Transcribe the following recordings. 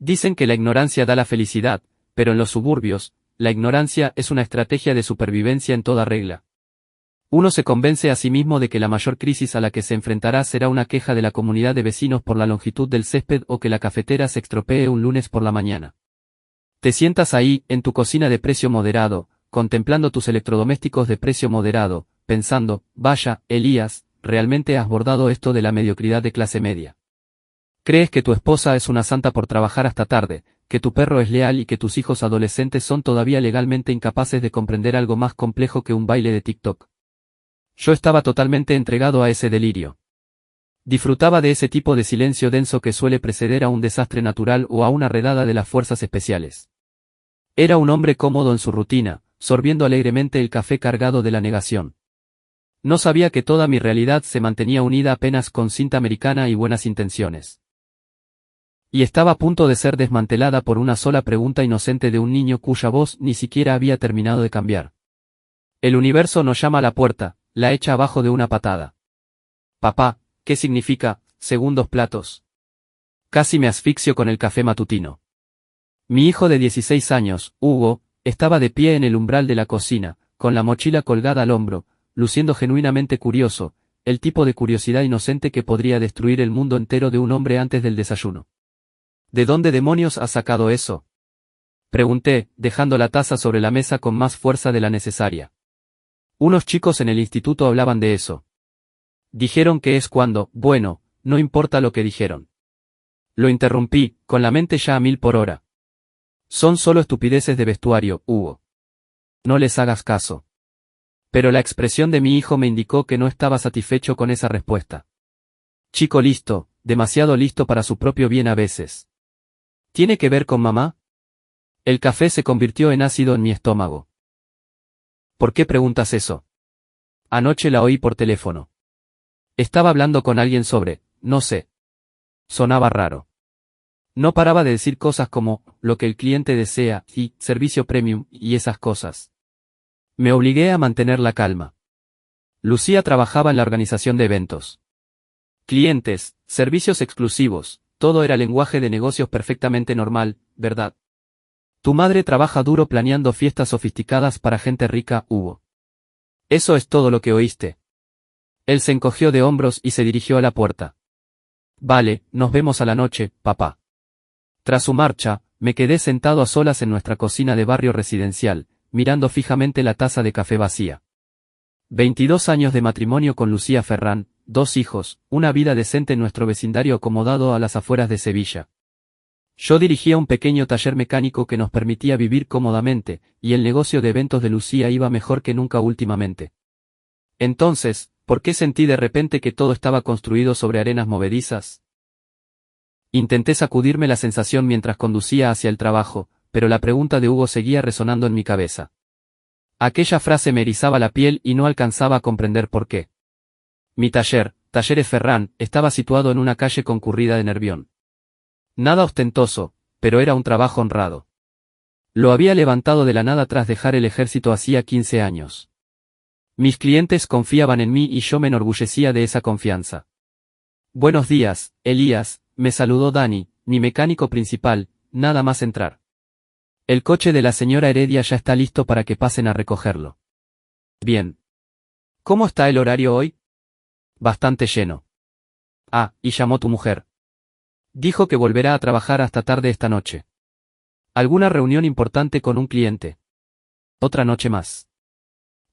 Dicen que la ignorancia da la felicidad, pero en los suburbios, la ignorancia es una estrategia de supervivencia en toda regla. Uno se convence a sí mismo de que la mayor crisis a la que se enfrentará será una queja de la comunidad de vecinos por la longitud del césped o que la cafetera se estropee un lunes por la mañana. Te sientas ahí, en tu cocina de precio moderado, contemplando tus electrodomésticos de precio moderado, pensando, vaya, Elías, realmente has bordado esto de la mediocridad de clase media. Crees que tu esposa es una santa por trabajar hasta tarde, que tu perro es leal y que tus hijos adolescentes son todavía legalmente incapaces de comprender algo más complejo que un baile de TikTok. Yo estaba totalmente entregado a ese delirio. Disfrutaba de ese tipo de silencio denso que suele preceder a un desastre natural o a una redada de las fuerzas especiales. Era un hombre cómodo en su rutina, sorbiendo alegremente el café cargado de la negación. No sabía que toda mi realidad se mantenía unida apenas con cinta americana y buenas intenciones. Y estaba a punto de ser desmantelada por una sola pregunta inocente de un niño cuya voz ni siquiera había terminado de cambiar. El universo nos llama a la puerta, la echa abajo de una patada. Papá, ¿qué significa, segundos platos? Casi me asfixio con el café matutino. Mi hijo de 16 años, Hugo, estaba de pie en el umbral de la cocina, con la mochila colgada al hombro, luciendo genuinamente curioso, el tipo de curiosidad inocente que podría destruir el mundo entero de un hombre antes del desayuno. ¿De dónde demonios has sacado eso? Pregunté, dejando la taza sobre la mesa con más fuerza de la necesaria. Unos chicos en el instituto hablaban de eso. Dijeron que es cuando, bueno, no importa lo que dijeron. Lo interrumpí, con la mente ya a 1000 por hora. Son solo estupideces de vestuario, Hugo. No les hagas caso. Pero la expresión de mi hijo me indicó que no estaba satisfecho con esa respuesta. Chico listo, demasiado listo para su propio bien a veces. ¿Tiene que ver con mamá? El café se convirtió en ácido en mi estómago. ¿Por qué preguntas eso? Anoche la oí por teléfono. Estaba hablando con alguien sobre, no sé. Sonaba raro. No paraba de decir cosas como, lo que el cliente desea, y, servicio premium, y esas cosas. Me obligué a mantener la calma. Lucía trabajaba en la organización de eventos. Clientes, servicios exclusivos, todo era lenguaje de negocios perfectamente normal, ¿verdad? Tu madre trabaja duro planeando fiestas sofisticadas para gente rica, Hugo. Eso es todo lo que oíste. Él se encogió de hombros y se dirigió a la puerta. Vale, nos vemos a la noche, papá. Tras su marcha, me quedé sentado a solas en nuestra cocina de barrio residencial, mirando fijamente la taza de café vacía. 22 años de matrimonio con Lucía Ferrán, 2 hijos, una vida decente en nuestro vecindario acomodado a las afueras de Sevilla. Yo dirigía un pequeño taller mecánico que nos permitía vivir cómodamente, y el negocio de eventos de Lucía iba mejor que nunca últimamente. Entonces, ¿por qué sentí de repente que todo estaba construido sobre arenas movedizas? Intenté sacudirme la sensación mientras conducía hacia el trabajo, pero la pregunta de Hugo seguía resonando en mi cabeza. Aquella frase me erizaba la piel y no alcanzaba a comprender por qué. Mi taller, Talleres Ferrán, estaba situado en una calle concurrida de Nervión. Nada ostentoso, pero era un trabajo honrado. Lo había levantado de la nada tras dejar el ejército hacía 15 años. Mis clientes confiaban en mí y yo me enorgullecía de esa confianza. Buenos días, Elías, me saludó Dani, mi mecánico principal, nada más entrar. El coche de la señora Heredia ya está listo para que pasen a recogerlo. Bien. ¿Cómo está el horario hoy? Bastante lleno. Ah, y llamó tu mujer. Dijo que volverá a trabajar hasta tarde esta noche. ¿Alguna reunión importante con un cliente? Otra noche más.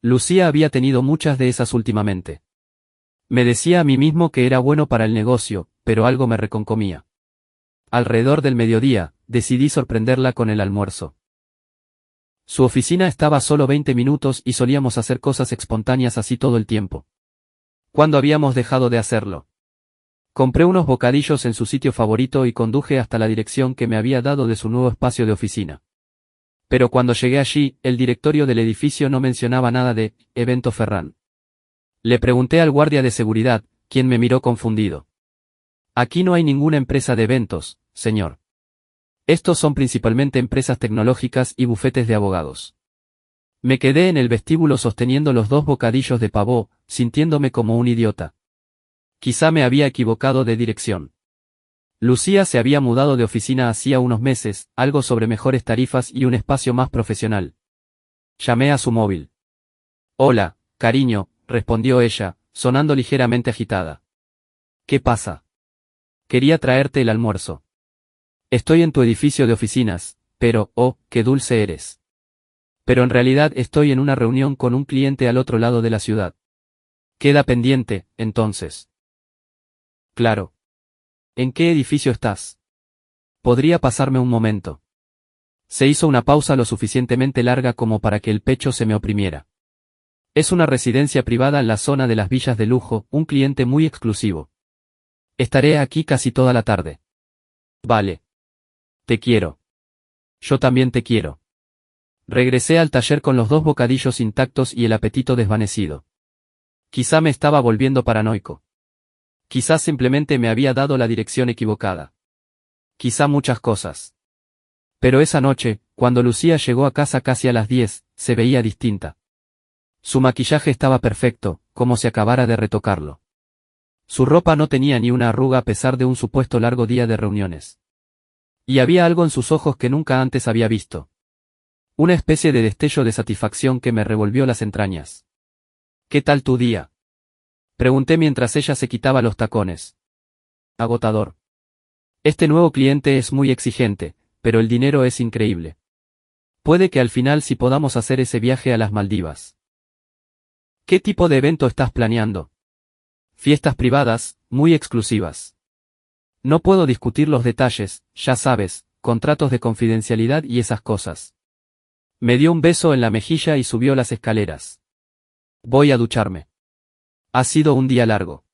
Lucía había tenido muchas de esas últimamente. Me decía a mí mismo que era bueno para el negocio, pero algo me reconcomía. Alrededor del mediodía, decidí sorprenderla con el almuerzo. Su oficina estaba a solo 20 minutos y solíamos hacer cosas espontáneas así todo el tiempo. ¿Cuándo habíamos dejado de hacerlo? Compré unos bocadillos en su sitio favorito y conduje hasta la dirección que me había dado de su nuevo espacio de oficina. Pero cuando llegué allí, el directorio del edificio no mencionaba nada de Evento Ferrán. Le pregunté al guardia de seguridad, quien me miró confundido. Aquí no hay ninguna empresa de eventos, señor. Estos son principalmente empresas tecnológicas y bufetes de abogados. Me quedé en el vestíbulo sosteniendo los 2 bocadillos de pavó, sintiéndome como un idiota. Quizá me había equivocado de dirección. Lucía se había mudado de oficina hacía unos meses, algo sobre mejores tarifas y un espacio más profesional. Llamé a su móvil. Hola, cariño, respondió ella, sonando ligeramente agitada. ¿Qué pasa? Quería traerte el almuerzo. Estoy en tu edificio de oficinas, pero, oh, qué dulce eres. Pero en realidad estoy en una reunión con un cliente al otro lado de la ciudad. Queda pendiente, entonces. Claro. ¿En qué edificio estás? ¿Podría pasarme un momento? Se hizo una pausa lo suficientemente larga como para que el pecho se me oprimiera. Es una residencia privada en la zona de las villas de lujo, un cliente muy exclusivo. Estaré aquí casi toda la tarde. Vale. Te quiero. Yo también te quiero. Regresé al taller con los 2 bocadillos intactos y el apetito desvanecido. Quizá me estaba volviendo paranoico. Quizás simplemente me había dado la dirección equivocada. Quizá muchas cosas. Pero esa noche, cuando Lucía llegó a casa casi a las 10, se veía distinta. Su maquillaje estaba perfecto, como si acabara de retocarlo. Su ropa no tenía ni una arruga a pesar de un supuesto largo día de reuniones. Y había algo en sus ojos que nunca antes había visto. Una especie de destello de satisfacción que me revolvió las entrañas. ¿Qué tal tu día? Pregunté mientras ella se quitaba los tacones. Agotador. Este nuevo cliente es muy exigente, pero el dinero es increíble. Puede que al final sí podamos hacer ese viaje a las Maldivas. ¿Qué tipo de evento estás planeando? Fiestas privadas, muy exclusivas. No puedo discutir los detalles, ya sabes, contratos de confidencialidad y esas cosas. Me dio un beso en la mejilla y subió las escaleras. Voy a ducharme. Ha sido un día largo.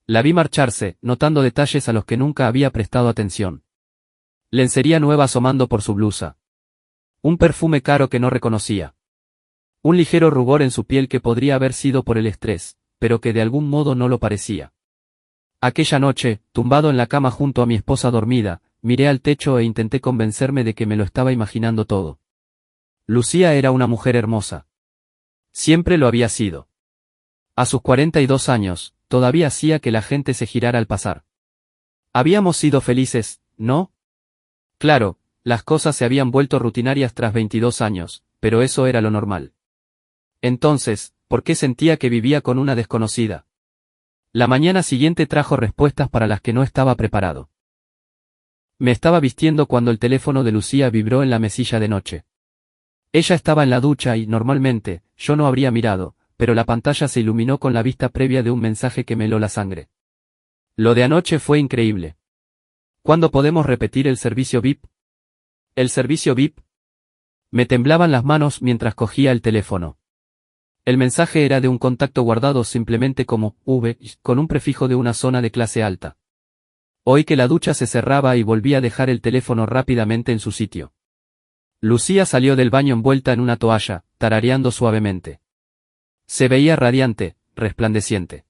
La vi marcharse, notando detalles a los que nunca había prestado atención. Lencería nueva asomando por su blusa. Un perfume caro que no reconocía. Un ligero rubor en su piel que podría haber sido por el estrés, pero que de algún modo no lo parecía. Aquella noche, tumbado en la cama junto a mi esposa dormida, miré al techo e intenté convencerme de que me lo estaba imaginando todo. Lucía era una mujer hermosa. Siempre lo había sido. A sus 42 años, todavía hacía que la gente se girara al pasar. Habíamos sido felices, ¿no? Claro, las cosas se habían vuelto rutinarias tras 22 años, pero eso era lo normal. Entonces, ¿por qué sentía que vivía con una desconocida? La mañana siguiente trajo respuestas para las que no estaba preparado. Me estaba vistiendo cuando el teléfono de Lucía vibró en la mesilla de noche. Ella estaba en la ducha y, normalmente, yo no habría mirado, pero la pantalla se iluminó con la vista previa de un mensaje que me heló la sangre. Lo de anoche fue increíble. ¿Cuándo podemos repetir el servicio VIP? ¿El servicio VIP? Me temblaban las manos mientras cogía el teléfono. El mensaje era de un contacto guardado simplemente como V, con un prefijo de una zona de clase alta. Oí que la ducha se cerraba y volví a dejar el teléfono rápidamente en su sitio. Lucía salió del baño envuelta en una toalla, tarareando suavemente. Se veía radiante, resplandeciente.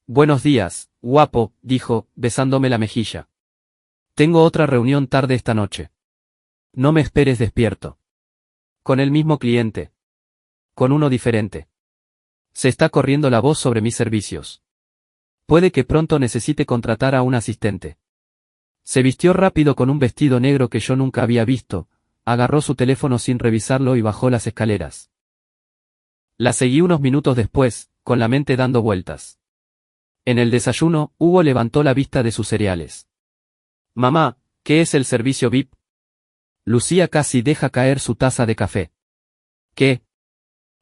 Buenos días, guapo, dijo, besándome la mejilla. Tengo otra reunión tarde esta noche. No me esperes despierto. Con el mismo cliente. Con uno diferente. Se está corriendo la voz sobre mis servicios. Puede que pronto necesite contratar a un asistente. Se vistió rápido con un vestido negro que yo nunca había visto, agarró su teléfono sin revisarlo y bajó las escaleras. La seguí unos minutos después, con la mente dando vueltas. En el desayuno, Hugo levantó la vista de sus cereales. Mamá, ¿qué es el servicio VIP? Lucía casi deja caer su taza de café. ¿Qué?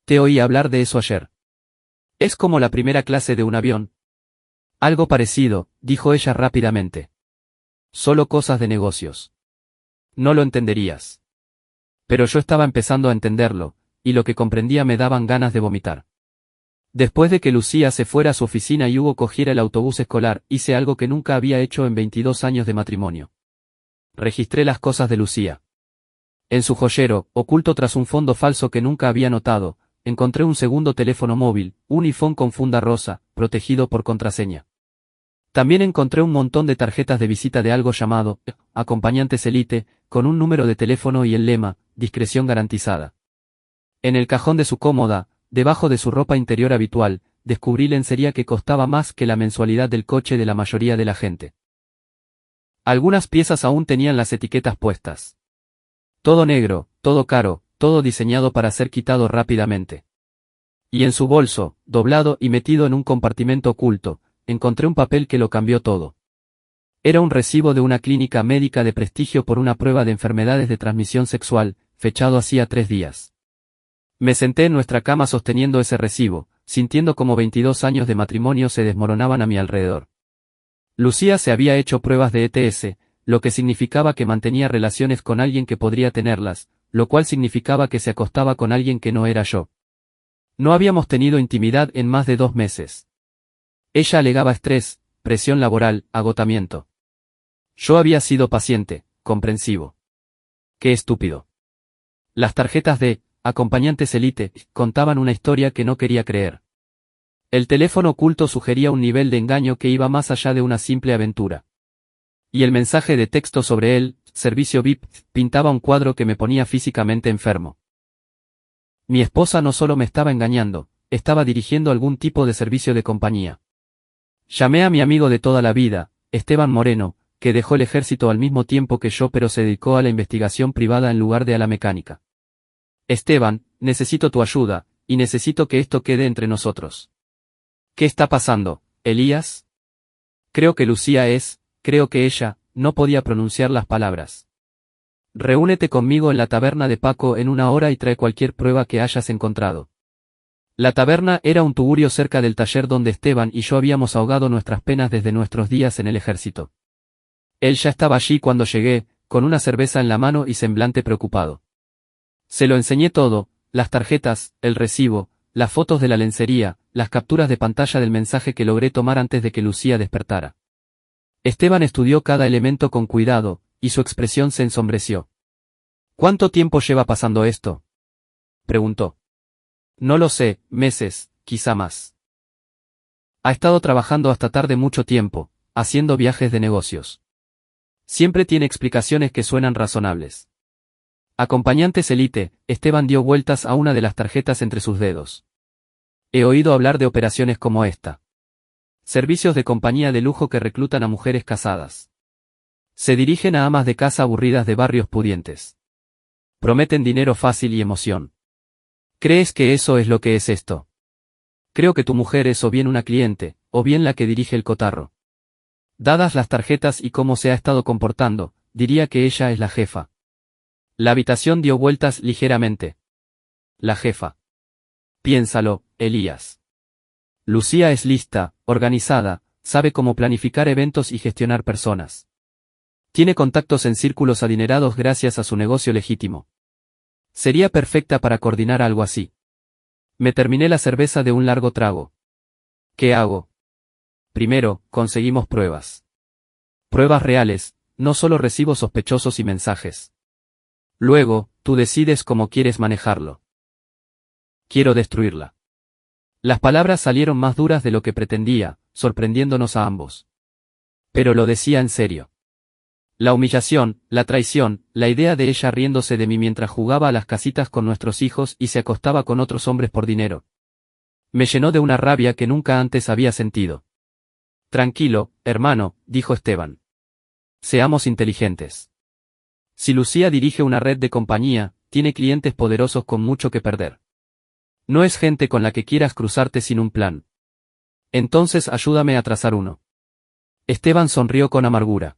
Te oí hablar de eso ayer. Es como la primera clase de un avión. Algo parecido, dijo ella rápidamente. Solo cosas de negocios. No lo entenderías. Pero yo estaba empezando a entenderlo, y lo que comprendía me daban ganas de vomitar. Después de que Lucía se fuera a su oficina y Hugo cogiera el autobús escolar, hice algo que nunca había hecho en 22 años de matrimonio. Registré las cosas de Lucía. En su joyero, oculto tras un fondo falso que nunca había notado, encontré un segundo teléfono móvil, un iPhone con funda rosa, protegido por contraseña. También encontré un montón de tarjetas de visita de algo llamado Acompañantes Elite, con un número de teléfono y el lema, discreción garantizada. En el cajón de su cómoda, debajo de su ropa interior habitual, descubrí lencería que costaba más que la mensualidad del coche de la mayoría de la gente. Algunas piezas aún tenían las etiquetas puestas. Todo negro, todo caro, todo diseñado para ser quitado rápidamente. Y en su bolso, doblado y metido en un compartimento oculto, encontré un papel que lo cambió todo. Era un recibo de una clínica médica de prestigio por una prueba de enfermedades de transmisión sexual, fechado hacía 3 días. Me senté en nuestra cama sosteniendo ese recibo, sintiendo como 22 años de matrimonio se desmoronaban a mi alrededor. Lucía se había hecho pruebas de ETS, lo que significaba que mantenía relaciones con alguien que podría tenerlas, lo cual significaba que se acostaba con alguien que no era yo. No habíamos tenido intimidad en más de 2 meses. Ella alegaba estrés, presión laboral, agotamiento. Yo había sido paciente, comprensivo. Qué estúpido. Las tarjetas de acompañantes elite contaban una historia que no quería creer. El teléfono oculto sugería un nivel de engaño que iba más allá de una simple aventura. Y el mensaje de texto sobre él, servicio VIP, pintaba un cuadro que me ponía físicamente enfermo. Mi esposa no solo me estaba engañando, estaba dirigiendo algún tipo de servicio de compañía. Llamé a mi amigo de toda la vida, Esteban Moreno, que dejó el ejército al mismo tiempo que yo pero se dedicó a la investigación privada en lugar de a la mecánica. Esteban, necesito tu ayuda, y necesito que esto quede entre nosotros. ¿Qué está pasando, Elías? Creo que creo que ella, no podía pronunciar las palabras. Reúnete conmigo en la taberna de Paco en 1 hora y trae cualquier prueba que hayas encontrado. La taberna era un tugurio cerca del taller donde Esteban y yo habíamos ahogado nuestras penas desde nuestros días en el ejército. Él ya estaba allí cuando llegué, con una cerveza en la mano y semblante preocupado. Se lo enseñé todo, las tarjetas, el recibo, las fotos de la lencería, las capturas de pantalla del mensaje que logré tomar antes de que Lucía despertara. Esteban estudió cada elemento con cuidado, y su expresión se ensombreció. ¿Cuánto tiempo lleva pasando esto?, preguntó. No lo sé, meses, quizá más. Ha estado trabajando hasta tarde mucho tiempo, haciendo viajes de negocios. Siempre tiene explicaciones que suenan razonables. Acompañantes elite, Esteban dio vueltas a una de las tarjetas entre sus dedos. He oído hablar de operaciones como esta. Servicios de compañía de lujo que reclutan a mujeres casadas. Se dirigen a amas de casa aburridas de barrios pudientes. Prometen dinero fácil y emoción. ¿Crees que eso es lo que es esto? Creo que tu mujer es o bien una cliente, o bien la que dirige el cotarro. Dadas las tarjetas y cómo se ha estado comportando, diría que ella es la jefa. La habitación dio vueltas ligeramente. La jefa. Piénsalo, Elías. Lucía es lista, organizada, sabe cómo planificar eventos y gestionar personas. Tiene contactos en círculos adinerados gracias a su negocio legítimo. Sería perfecta para coordinar algo así. Me terminé la cerveza de un largo trago. ¿Qué hago? Primero, conseguimos pruebas. Pruebas reales, no solo recibos sospechosos y mensajes. Luego, tú decides cómo quieres manejarlo. Quiero destruirla. Las palabras salieron más duras de lo que pretendía, sorprendiéndonos a ambos. Pero lo decía en serio. La humillación, la traición, la idea de ella riéndose de mí mientras jugaba a las casitas con nuestros hijos y se acostaba con otros hombres por dinero. Me llenó de una rabia que nunca antes había sentido. Tranquilo, hermano, dijo Esteban. Seamos inteligentes. Si Lucía dirige una red de compañía, tiene clientes poderosos con mucho que perder. No es gente con la que quieras cruzarte sin un plan. Entonces ayúdame a trazar uno. Esteban sonrió con amargura.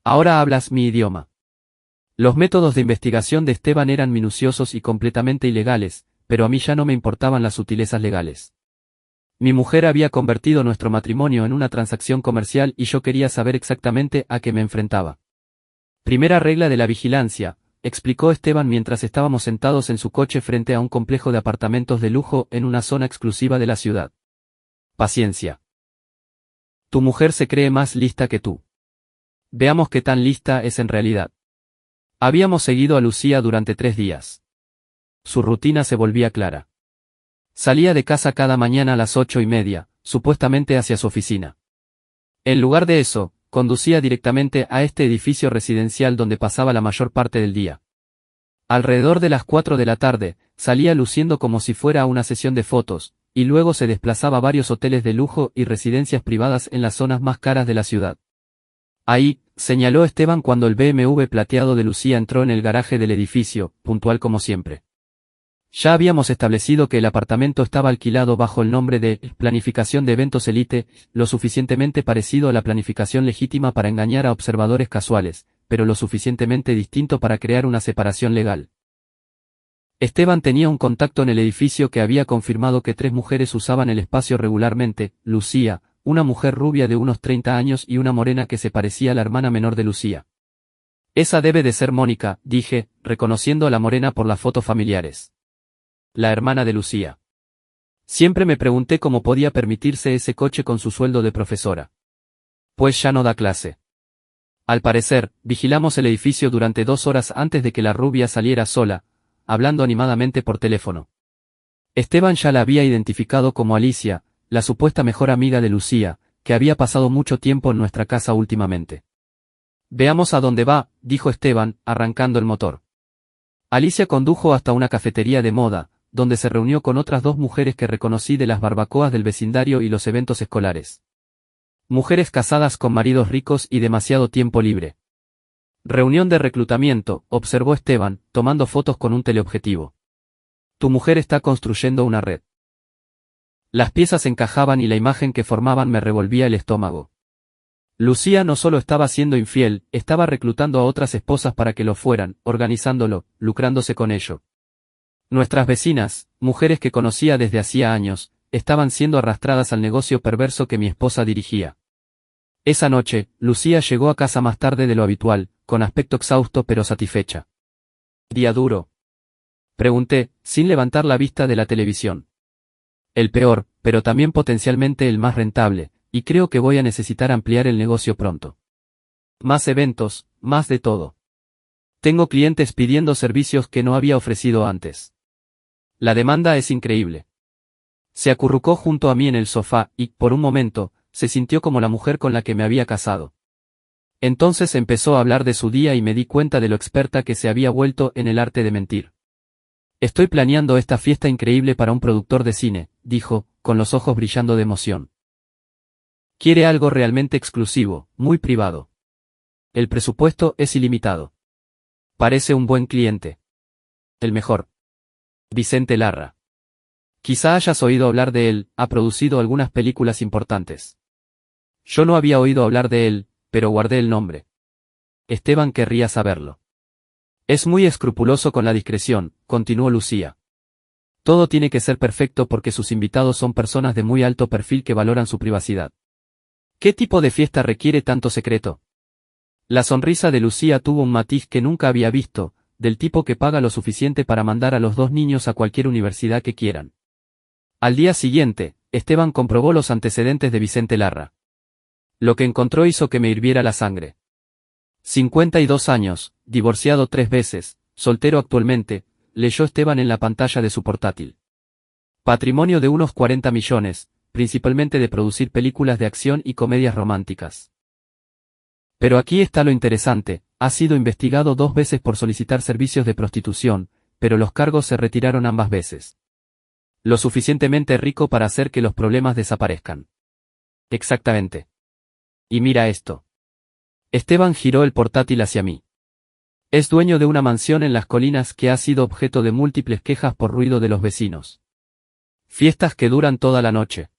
Ahora hablas mi idioma. Los métodos de investigación de Esteban eran minuciosos y completamente ilegales, pero a mí ya no me importaban las sutilezas legales. Mi mujer había convertido nuestro matrimonio en una transacción comercial y yo quería saber exactamente a qué me enfrentaba. Primera regla de la vigilancia, explicó Esteban mientras estábamos sentados en su coche frente a un complejo de apartamentos de lujo en una zona exclusiva de la ciudad. Paciencia. Tu mujer se cree más lista que tú. Veamos qué tan lista es en realidad. Habíamos seguido a Lucía durante 3 días. Su rutina se volvía clara. Salía de casa cada mañana a las 8:30, supuestamente hacia su oficina. En lugar de eso, conducía directamente a este edificio residencial donde pasaba la mayor parte del día. Alrededor de las 4 de la tarde, salía luciendo como si fuera a una sesión de fotos, y luego se desplazaba a varios hoteles de lujo y residencias privadas en las zonas más caras de la ciudad. Ahí, señaló Esteban cuando el BMW plateado de Lucía entró en el garaje del edificio, puntual como siempre. Ya habíamos establecido que el apartamento estaba alquilado bajo el nombre de Planificación de Eventos Elite, lo suficientemente parecido a la planificación legítima para engañar a observadores casuales, pero lo suficientemente distinto para crear una separación legal. Esteban tenía un contacto en el edificio que había confirmado que 3 mujeres usaban el espacio regularmente: Lucía, una mujer rubia de unos 30 años y una morena que se parecía a la hermana menor de Lucía. Esa debe de ser Mónica, dije, reconociendo a la morena por las fotos familiares. La hermana de Lucía. Siempre me pregunté cómo podía permitirse ese coche con su sueldo de profesora. Pues ya no da clase. Al parecer, vigilamos el edificio durante 2 horas antes de que la rubia saliera sola, hablando animadamente por teléfono. Esteban ya la había identificado como Alicia, la supuesta mejor amiga de Lucía, que había pasado mucho tiempo en nuestra casa últimamente. Veamos a dónde va, dijo Esteban, arrancando el motor. Alicia condujo hasta una cafetería de moda, donde se reunió con otras 2 mujeres que reconocí de las barbacoas del vecindario y los eventos escolares. Mujeres casadas con maridos ricos y demasiado tiempo libre. Reunión de reclutamiento, observó Esteban, tomando fotos con un teleobjetivo. Tu mujer está construyendo una red. Las piezas encajaban y la imagen que formaban me revolvía el estómago. Lucía no solo estaba siendo infiel, estaba reclutando a otras esposas para que lo fueran, organizándolo, lucrándose con ello. Nuestras vecinas, mujeres que conocía desde hacía años, estaban siendo arrastradas al negocio perverso que mi esposa dirigía. Esa noche, Lucía llegó a casa más tarde de lo habitual, con aspecto exhausto pero satisfecha. ¿Día duro?, pregunté, sin levantar la vista de la televisión. El peor, pero también potencialmente el más rentable, y creo que voy a necesitar ampliar el negocio pronto. Más eventos, más de todo. Tengo clientes pidiendo servicios que no había ofrecido antes. La demanda es increíble. Se acurrucó junto a mí en el sofá y, por un momento, se sintió como la mujer con la que me había casado. Entonces empezó a hablar de su día y me di cuenta de lo experta que se había vuelto en el arte de mentir. Estoy planeando esta fiesta increíble para un productor de cine, dijo, con los ojos brillando de emoción. Quiere algo realmente exclusivo, muy privado. El presupuesto es ilimitado. Parece un buen cliente. El mejor. Vicente Larra. Quizá hayas oído hablar de él, ha producido algunas películas importantes. Yo no había oído hablar de él, pero guardé el nombre. Esteban querría saberlo. Es muy escrupuloso con la discreción, continuó Lucía. Todo tiene que ser perfecto porque sus invitados son personas de muy alto perfil que valoran su privacidad. ¿Qué tipo de fiesta requiere tanto secreto? La sonrisa de Lucía tuvo un matiz que nunca había visto, del tipo que paga lo suficiente para mandar a los 2 niños a cualquier universidad que quieran. Al día siguiente, Esteban comprobó los antecedentes de Vicente Larra. Lo que encontró hizo que me hirviera la sangre. 52 años, divorciado 3 veces, soltero actualmente, leyó Esteban en la pantalla de su portátil. Patrimonio de unos 40 millones, principalmente de producir películas de acción y comedias románticas. Pero aquí está lo interesante, ha sido investigado 2 veces por solicitar servicios de prostitución, pero los cargos se retiraron ambas veces. Lo suficientemente rico para hacer que los problemas desaparezcan. Exactamente. Y mira esto. Esteban giró el portátil hacia mí. Es dueño de una mansión en las colinas que ha sido objeto de múltiples quejas por ruido de los vecinos. Fiestas que duran toda la noche.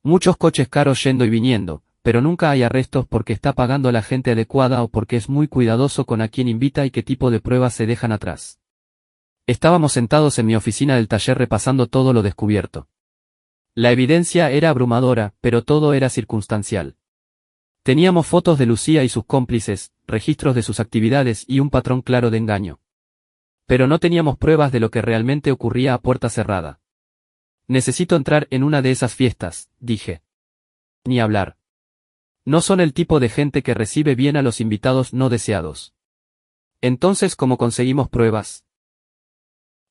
Muchos coches caros yendo y viniendo, pero nunca hay arrestos porque está pagando a la gente adecuada o porque es muy cuidadoso con a quién invita y qué tipo de pruebas se dejan atrás. Estábamos sentados en mi oficina del taller repasando todo lo descubierto. La evidencia era abrumadora, pero todo era circunstancial. Teníamos fotos de Lucía y sus cómplices, registros de sus actividades y un patrón claro de engaño. Pero no teníamos pruebas de lo que realmente ocurría a puerta cerrada. Necesito entrar en una de esas fiestas, dije. Ni hablar. No son el tipo de gente que recibe bien a los invitados no deseados. Entonces, ¿cómo conseguimos pruebas?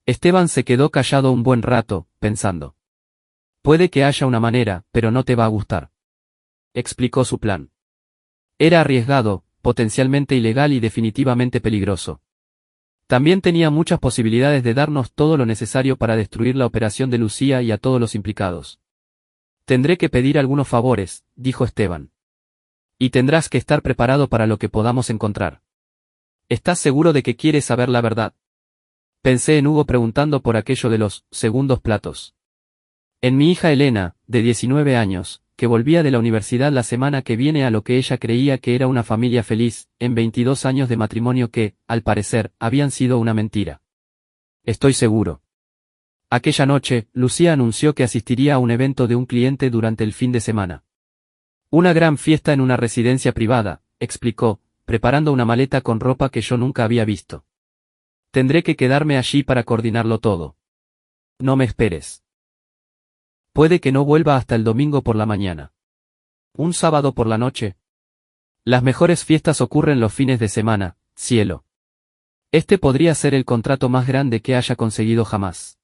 Esteban se quedó callado un buen rato, pensando. Puede que haya una manera, pero no te va a gustar. Explicó su plan. Era arriesgado, potencialmente ilegal y definitivamente peligroso. También tenía muchas posibilidades de darnos todo lo necesario para destruir la operación de Lucía y a todos los implicados. Tendré que pedir algunos favores, dijo Esteban. Y tendrás que estar preparado para lo que podamos encontrar. ¿Estás seguro de que quieres saber la verdad? Pensé en Hugo preguntando por aquello de los segundos platos. En mi hija Elena, de 19 años, que volvía de la universidad la semana que viene a lo que ella creía que era una familia feliz, en 22 años de matrimonio que, al parecer, habían sido una mentira. Estoy seguro. Aquella noche, Lucía anunció que asistiría a un evento de un cliente durante el fin de semana. Una gran fiesta en una residencia privada, explicó, preparando una maleta con ropa que yo nunca había visto. Tendré que quedarme allí para coordinarlo todo. No me esperes. Puede que no vuelva hasta el domingo por la mañana. ¿Un sábado por la noche? Las mejores fiestas ocurren los fines de semana, cielo. Este podría ser el contrato más grande que haya conseguido jamás.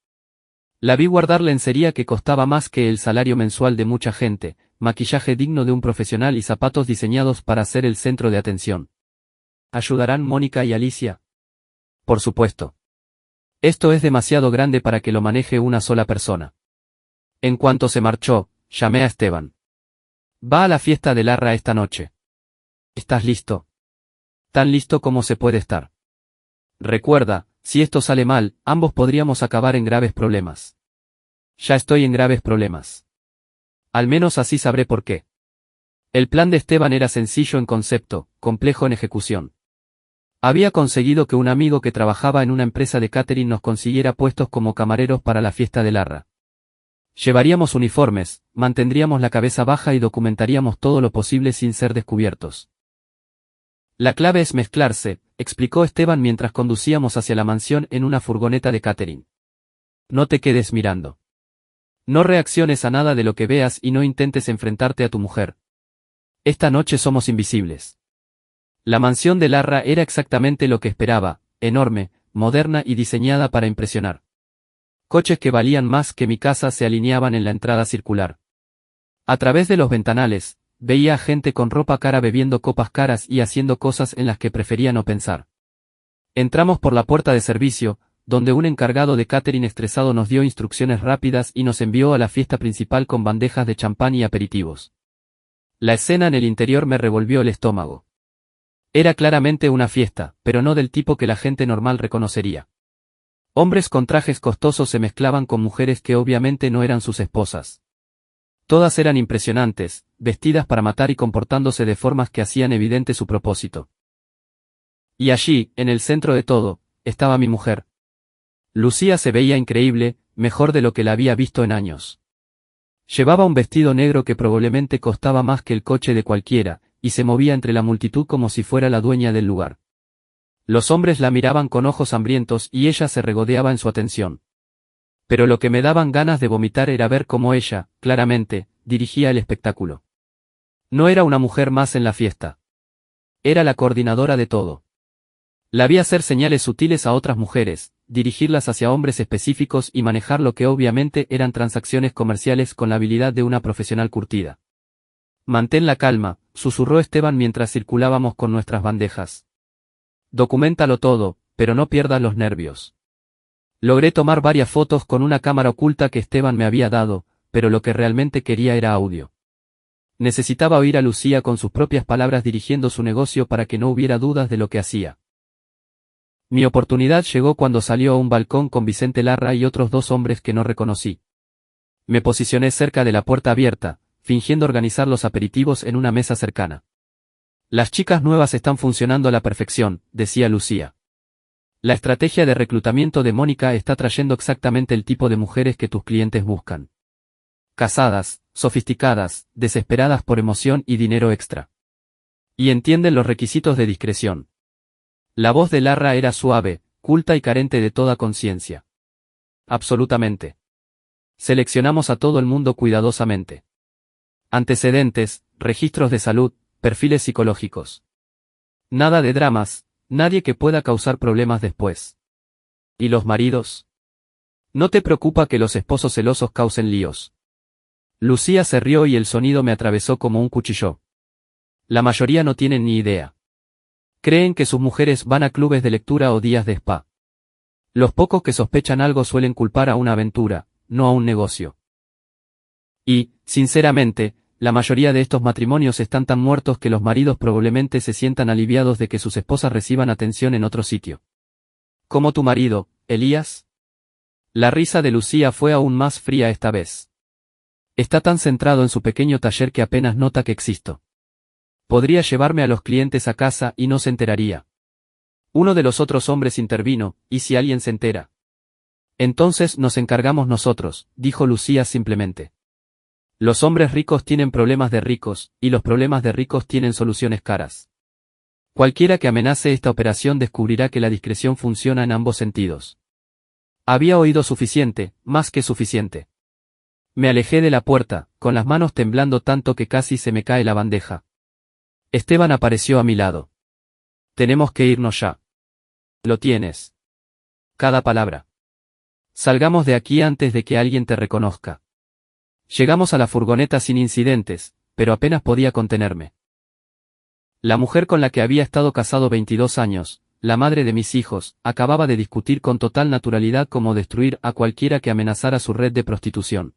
La vi guardar lencería que costaba más que el salario mensual de mucha gente, maquillaje digno de un profesional y zapatos diseñados para ser el centro de atención. ¿Ayudarán Mónica y Alicia? Por supuesto. Esto es demasiado grande para que lo maneje una sola persona. En cuanto se marchó, llamé a Esteban. Va a la fiesta de Larra esta noche. ¿Estás listo? Tan listo como se puede estar. Recuerda, si esto sale mal, ambos podríamos acabar en graves problemas. Ya estoy en graves problemas. Al menos así sabré por qué. El plan de Esteban era sencillo en concepto, complejo en ejecución. Había conseguido que un amigo que trabajaba en una empresa de catering nos consiguiera puestos como camareros para la fiesta de Larra. Llevaríamos uniformes, mantendríamos la cabeza baja y documentaríamos todo lo posible sin ser descubiertos. La clave es mezclarse, explicó Esteban mientras conducíamos hacia la mansión en una furgoneta de catering. No te quedes mirando. No reacciones a nada de lo que veas y no intentes enfrentarte a tu mujer. Esta noche somos invisibles. La mansión de Larra era exactamente lo que esperaba, enorme, moderna y diseñada para impresionar. Coches que valían más que mi casa se alineaban en la entrada circular. A través de los ventanales, veía a gente con ropa cara bebiendo copas caras y haciendo cosas en las que prefería no pensar. Entramos por la puerta de servicio, donde un encargado de catering estresado nos dio instrucciones rápidas y nos envió a la fiesta principal con bandejas de champán y aperitivos. La escena en el interior me revolvió el estómago. Era claramente una fiesta, pero no del tipo que la gente normal reconocería. Hombres con trajes costosos se mezclaban con mujeres que obviamente no eran sus esposas. Todas eran impresionantes, vestidas para matar y comportándose de formas que hacían evidente su propósito. Y allí, en el centro de todo, estaba mi mujer. Lucía se veía increíble, mejor de lo que la había visto en años. Llevaba un vestido negro que probablemente costaba más que el coche de cualquiera, y se movía entre la multitud como si fuera la dueña del lugar. Los hombres la miraban con ojos hambrientos y ella se regodeaba en su atención. Pero lo que me daban ganas de vomitar era ver cómo ella, claramente, dirigía el espectáculo. No era una mujer más en la fiesta. Era la coordinadora de todo. La vi hacer señales sutiles a otras mujeres, dirigirlas hacia hombres específicos y manejar lo que obviamente eran transacciones comerciales con la habilidad de una profesional curtida. Mantén la calma, susurró Esteban mientras circulábamos con nuestras bandejas. Documéntalo todo, pero no pierdas los nervios. Logré tomar varias fotos con una cámara oculta que Esteban me había dado, pero lo que realmente quería era audio. Necesitaba oír a Lucía con sus propias palabras dirigiendo su negocio para que no hubiera dudas de lo que hacía. Mi oportunidad llegó cuando salió a un balcón con Vicente Larra y otros dos hombres que no reconocí. Me posicioné cerca de la puerta abierta, fingiendo organizar los aperitivos en una mesa cercana. Las chicas nuevas están funcionando a la perfección, decía Lucía. La estrategia de reclutamiento de Mónica está trayendo exactamente el tipo de mujeres que tus clientes buscan. Casadas, sofisticadas, desesperadas por emoción y dinero extra. Y entienden los requisitos de discreción. La voz de Larra era suave, culta y carente de toda conciencia. Absolutamente. Seleccionamos a todo el mundo cuidadosamente. Antecedentes, registros de salud, perfiles psicológicos. Nada de dramas, nadie que pueda causar problemas después. ¿Y los maridos? ¿No te preocupa que los esposos celosos causen líos? Lucía se rió y el sonido me atravesó como un cuchillo. La mayoría no tienen ni idea. Creen que sus mujeres van a clubes de lectura o días de spa. Los pocos que sospechan algo suelen culpar a una aventura, no a un negocio. Y, sinceramente, La mayoría de estos matrimonios están tan muertos que los maridos probablemente se sientan aliviados de que sus esposas reciban atención en otro sitio. ¿Como tu marido, Elías? La risa de Lucía fue aún más fría esta vez. Está tan centrado en su pequeño taller que apenas nota que existo. Podría llevarme a los clientes a casa y no se enteraría. Uno de los otros hombres intervino, ¿y si alguien se entera? Entonces nos encargamos nosotros, dijo Lucía simplemente. Los hombres ricos tienen problemas de ricos, y los problemas de ricos tienen soluciones caras. Cualquiera que amenace esta operación descubrirá que la discreción funciona en ambos sentidos. Había oído suficiente, más que suficiente. Me alejé de la puerta, con las manos temblando tanto que casi se me cae la bandeja. Esteban apareció a mi lado. Tenemos que irnos ya. Lo tienes. Cada palabra. Salgamos de aquí antes de que alguien te reconozca. Llegamos a la furgoneta sin incidentes, pero apenas podía contenerme. La mujer con la que había estado casado 22 años, la madre de mis hijos, acababa de discutir con total naturalidad cómo destruir a cualquiera que amenazara su red de prostitución.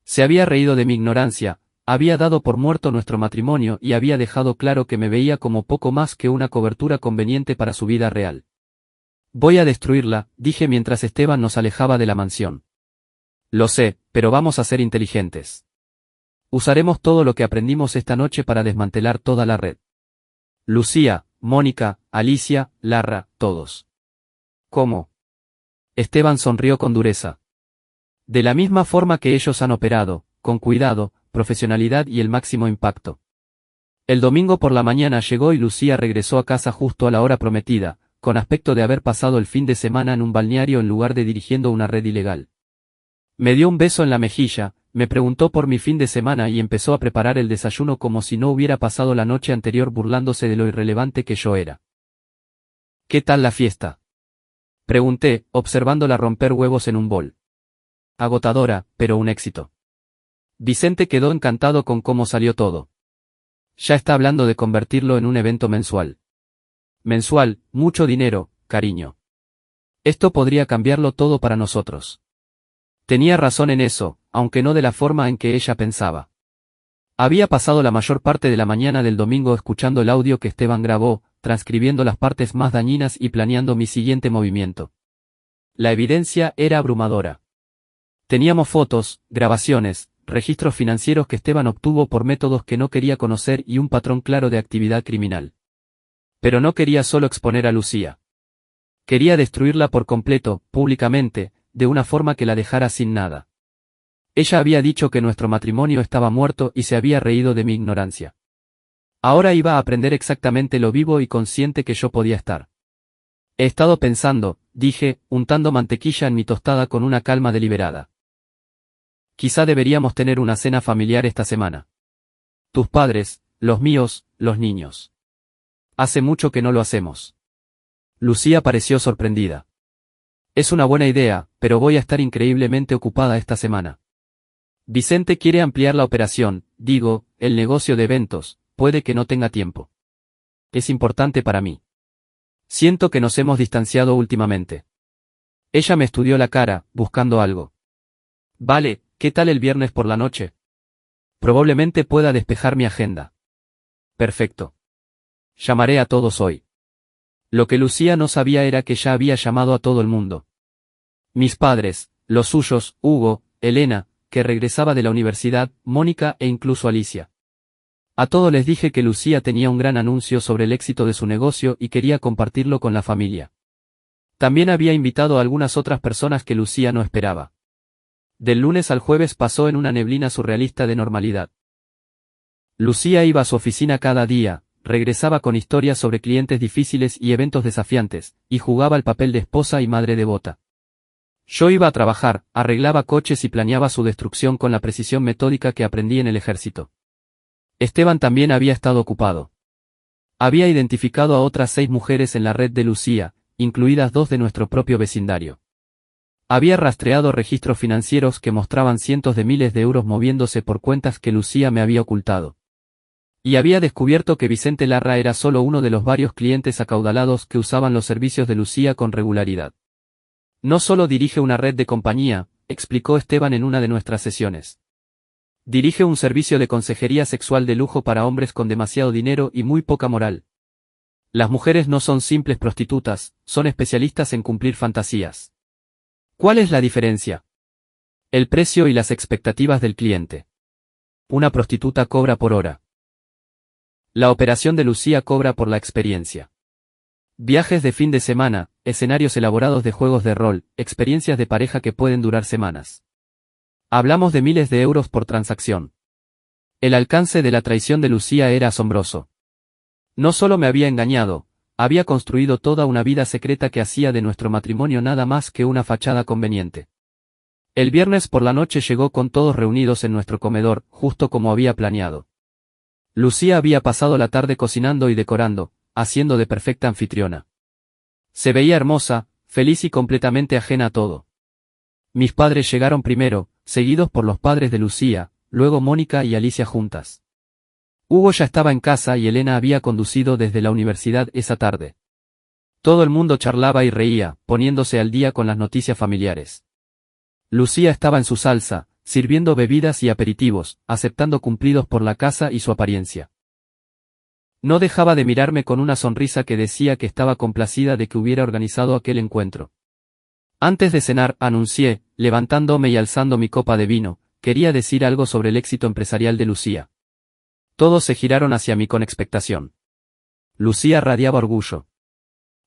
Se había reído de mi ignorancia, había dado por muerto nuestro matrimonio y había dejado claro que me veía como poco más que una cobertura conveniente para su vida real. Voy a destruirla, dije mientras Esteban nos alejaba de la mansión. Lo sé, pero vamos a ser inteligentes. Usaremos todo lo que aprendimos esta noche para desmantelar toda la red. Lucía, Mónica, Alicia, Larra, todos. ¿Cómo? Esteban sonrió con dureza. De la misma forma que ellos han operado, con cuidado, profesionalidad y el máximo impacto. El domingo por la mañana llegó y Lucía regresó a casa justo a la hora prometida, con aspecto de haber pasado el fin de semana en un balneario en lugar de dirigiendo una red ilegal. Me dio un beso en la mejilla, me preguntó por mi fin de semana y empezó a preparar el desayuno como si no hubiera pasado la noche anterior burlándose de lo irrelevante que yo era. ¿Qué tal la fiesta? Pregunté, observándola romper huevos en un bol. Agotadora, pero un éxito. Vicente quedó encantado con cómo salió todo. Ya está hablando de convertirlo en un evento mensual. Mensual, mucho dinero, cariño. Esto podría cambiarlo todo para nosotros. Tenía razón en eso, aunque no de la forma en que ella pensaba. Había pasado la mayor parte de la mañana del domingo escuchando el audio que Esteban grabó, transcribiendo las partes más dañinas y planeando mi siguiente movimiento. La evidencia era abrumadora. Teníamos fotos, grabaciones, registros financieros que Esteban obtuvo por métodos que no quería conocer y un patrón claro de actividad criminal. Pero no quería solo exponer a Lucía. Quería destruirla por completo, públicamente, de una forma que la dejara sin nada. Ella había dicho que nuestro matrimonio estaba muerto y se había reído de mi ignorancia. Ahora iba a aprender exactamente lo vivo y consciente que yo podía estar. He estado pensando, dije, untando mantequilla en mi tostada con una calma deliberada. Quizá deberíamos tener una cena familiar esta semana. Tus padres, los míos, los niños. Hace mucho que no lo hacemos. Lucía pareció sorprendida. Es una buena idea, pero voy a estar increíblemente ocupada esta semana. Vicente quiere ampliar la operación, digo, el negocio de eventos, puede que no tenga tiempo. Es importante para mí. Siento que nos hemos distanciado últimamente. Ella me estudió la cara, buscando algo. Vale, ¿qué tal el viernes por la noche? Probablemente pueda despejar mi agenda. Perfecto. Llamaré a todos hoy. Lo que Lucía no sabía era que ya había llamado a todo el mundo. Mis padres, los suyos, Hugo, Elena, que regresaba de la universidad, Mónica e incluso Alicia. A todos les dije que Lucía tenía un gran anuncio sobre el éxito de su negocio y quería compartirlo con la familia. También había invitado a algunas otras personas que Lucía no esperaba. Del lunes al jueves pasó en una neblina surrealista de normalidad. Lucía iba a su oficina cada día, regresaba con historias sobre clientes difíciles y eventos desafiantes, y jugaba el papel de esposa y madre devota. Yo iba a trabajar, arreglaba coches y planeaba su destrucción con la precisión metódica que aprendí en el ejército. Esteban también había estado ocupado. Había identificado a otras 6 mujeres en la red de Lucía, incluidas 2 de nuestro propio vecindario. Había rastreado registros financieros que mostraban cientos de miles de euros moviéndose por cuentas que Lucía me había ocultado. Y había descubierto que Vicente Larra era solo uno de los varios clientes acaudalados que usaban los servicios de Lucía con regularidad. No solo dirige una red de compañía, explicó Esteban en una de nuestras sesiones. Dirige un servicio de consejería sexual de lujo para hombres con demasiado dinero y muy poca moral. Las mujeres no son simples prostitutas, son especialistas en cumplir fantasías. ¿Cuál es la diferencia? El precio y las expectativas del cliente. Una prostituta cobra por hora. La operación de Lucía cobra por la experiencia. Viajes de fin de semana, escenarios elaborados de juegos de rol, experiencias de pareja que pueden durar semanas. Hablamos de miles de euros por transacción. El alcance de la traición de Lucía era asombroso. No solo me había engañado, había construido toda una vida secreta que hacía de nuestro matrimonio nada más que una fachada conveniente. El viernes por la noche llegó con todos reunidos en nuestro comedor, justo como había planeado. Lucía había pasado la tarde cocinando y decorando, haciendo de perfecta anfitriona. Se veía hermosa, feliz y completamente ajena a todo. Mis padres llegaron primero, seguidos por los padres de Lucía, luego Mónica y Alicia juntas. Hugo ya estaba en casa y Elena había conducido desde la universidad esa tarde. Todo el mundo charlaba y reía, poniéndose al día con las noticias familiares. Lucía estaba en su salsa, sirviendo bebidas y aperitivos, aceptando cumplidos por la casa y su apariencia. No dejaba de mirarme con una sonrisa que decía que estaba complacida de que hubiera organizado aquel encuentro. Antes de cenar, anuncié, levantándome y alzando mi copa de vino, quería decir algo sobre el éxito empresarial de Lucía. Todos se giraron hacia mí con expectación. Lucía radiaba orgullo.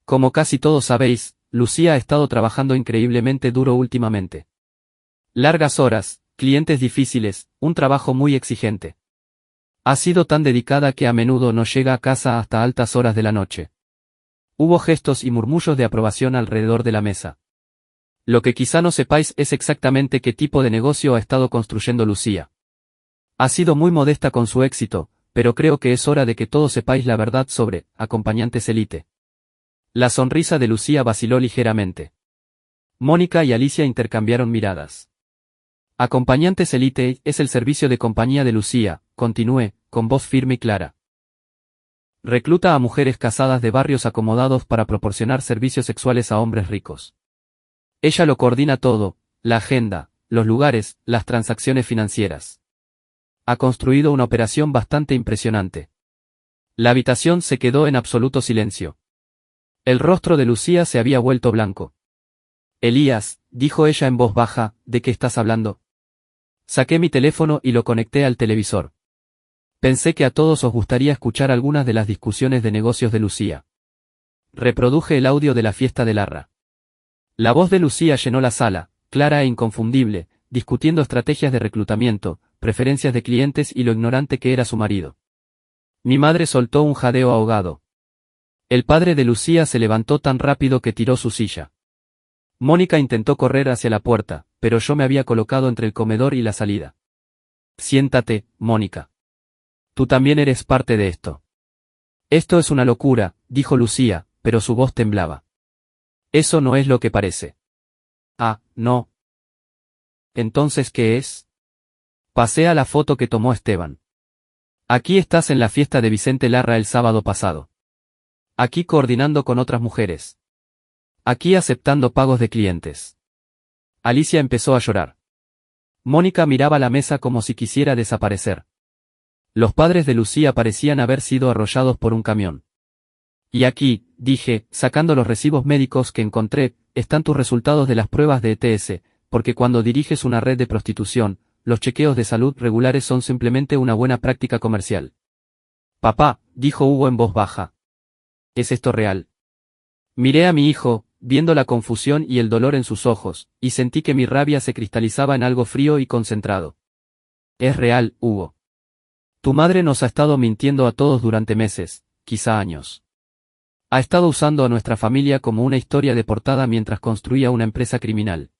Como casi todos sabéis, Lucía ha estado trabajando increíblemente duro últimamente. Largas horas, clientes difíciles, un trabajo muy exigente. Ha sido tan dedicada que a menudo no llega a casa hasta altas horas de la noche. Hubo gestos y murmullos de aprobación alrededor de la mesa. Lo que quizá no sepáis es exactamente qué tipo de negocio ha estado construyendo Lucía. Ha sido muy modesta con su éxito, pero creo que es hora de que todos sepáis la verdad sobre acompañantes élite. La sonrisa de Lucía vaciló ligeramente. Mónica y Alicia intercambiaron miradas. Acompañantes élite es el servicio de compañía de Lucía, continué, con voz firme y clara. Recluta a mujeres casadas de barrios acomodados para proporcionar servicios sexuales a hombres ricos. Ella lo coordina todo, la agenda, los lugares, las transacciones financieras. Ha construido una operación bastante impresionante. La habitación se quedó en absoluto silencio. El rostro de Lucía se había vuelto blanco. Elías, dijo ella en voz baja, ¿de qué estás hablando? Saqué mi teléfono y lo conecté al televisor. Pensé que a todos os gustaría escuchar algunas de las discusiones de negocios de Lucía. Reproduje el audio de la fiesta de Larra. La voz de Lucía llenó la sala, clara e inconfundible, discutiendo estrategias de reclutamiento, preferencias de clientes y lo ignorante que era su marido. Mi madre soltó un jadeo ahogado. El padre de Lucía se levantó tan rápido que tiró su silla. Mónica intentó correr hacia la puerta, pero yo me había colocado entre el comedor y la salida. Siéntate, Mónica. Tú también eres parte de esto. Esto es una locura, dijo Lucía, pero su voz temblaba. Eso no es lo que parece. Ah, no. ¿Entonces qué es? Pasea la foto que tomó Esteban. Aquí estás en la fiesta de Vicente Larra el sábado pasado. Aquí coordinando con otras mujeres. Aquí aceptando pagos de clientes. Alicia empezó a llorar. Mónica miraba la mesa como si quisiera desaparecer. Los padres de Lucía parecían haber sido arrollados por un camión. Y aquí, dije, sacando los recibos médicos que encontré, están tus resultados de las pruebas de ETS, porque cuando diriges una red de prostitución, los chequeos de salud regulares son simplemente una buena práctica comercial. Papá, dijo Hugo en voz baja. ¿Es esto real? Miré a mi hijo, viendo la confusión y el dolor en sus ojos, y sentí que mi rabia se cristalizaba en algo frío y concentrado. Es real, Hugo. Tu madre nos ha estado mintiendo a todos durante meses, quizá años. Ha estado usando a nuestra familia como una historia de portada mientras construía una empresa criminal.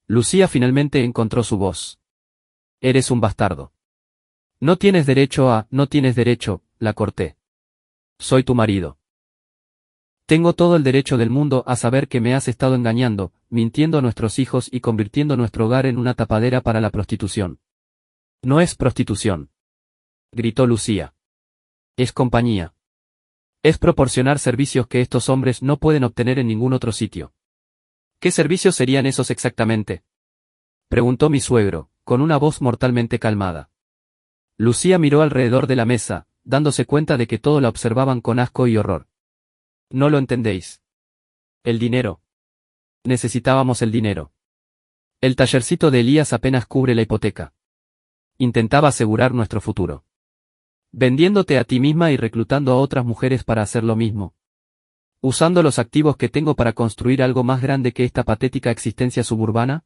Lucía finalmente encontró su voz. Eres un bastardo. No tienes derecho, la corté. Soy tu marido. Tengo todo el derecho del mundo a saber que me has estado engañando, mintiendo a nuestros hijos y convirtiendo nuestro hogar en una tapadera para la prostitución. No es prostitución. Gritó Lucía. Es compañía. Es proporcionar servicios que estos hombres no pueden obtener en ningún otro sitio. ¿Qué servicios serían esos exactamente? Preguntó mi suegro, con una voz mortalmente calmada. Lucía miró alrededor de la mesa, dándose cuenta de que todo la observaban con asco y horror. No lo entendéis. El dinero. Necesitábamos el dinero. El tallercito de Elías apenas cubre la hipoteca. Intentaba asegurar nuestro futuro. Vendiéndote a ti misma y reclutando a otras mujeres para hacer lo mismo. Usando los activos que tengo para construir algo más grande que esta patética existencia suburbana.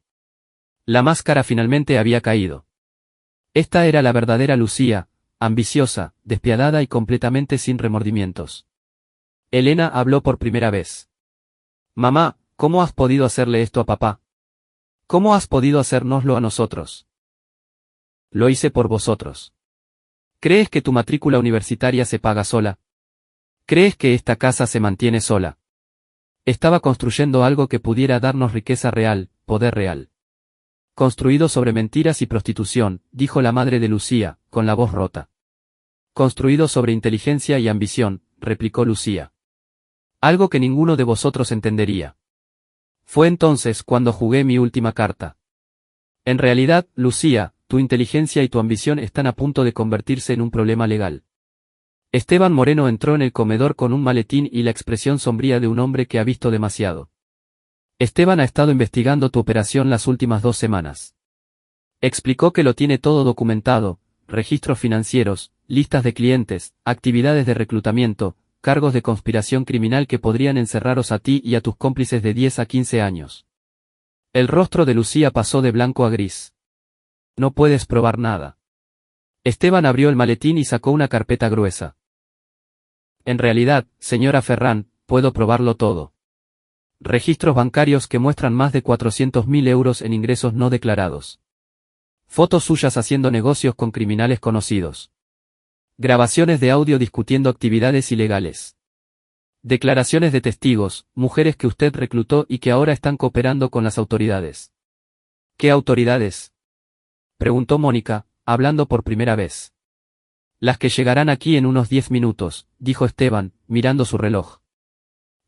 La máscara finalmente había caído. Esta era la verdadera Lucía, ambiciosa, despiadada y completamente sin remordimientos. Elena habló por primera vez. Mamá, ¿cómo has podido hacerle esto a papá? ¿Cómo has podido hacérnoslo a nosotros? Lo hice por vosotros. ¿Crees que tu matrícula universitaria se paga sola? ¿Crees que esta casa se mantiene sola? Estaba construyendo algo que pudiera darnos riqueza real, poder real. Construido sobre mentiras y prostitución, dijo la madre de Lucía, con la voz rota. Construido sobre inteligencia y ambición, replicó Lucía. Algo que ninguno de vosotros entendería. Fue entonces cuando jugué mi última carta. En realidad, Lucía, tu inteligencia y tu ambición están a punto de convertirse en un problema legal. Esteban Moreno entró en el comedor con un maletín y la expresión sombría de un hombre que ha visto demasiado. Esteban ha estado investigando tu operación las últimas 2 semanas. Explicó que lo tiene todo documentado, registros financieros, listas de clientes, actividades de reclutamiento, cargos de conspiración criminal que podrían encerraros a ti y a tus cómplices de 10 a 15 años. El rostro de Lucía pasó de blanco a gris. No puedes probar nada. Esteban abrió el maletín y sacó una carpeta gruesa. En realidad, señora Ferrán, puedo probarlo todo. Registros bancarios que muestran más de 400.000 euros en ingresos no declarados. Fotos suyas haciendo negocios con criminales conocidos. Grabaciones de audio discutiendo actividades ilegales. Declaraciones de testigos, mujeres que usted reclutó y que ahora están cooperando con las autoridades. ¿Qué autoridades?, preguntó Mónica, hablando por primera vez. Las que llegarán aquí en unos 10 minutos, dijo Esteban, mirando su reloj.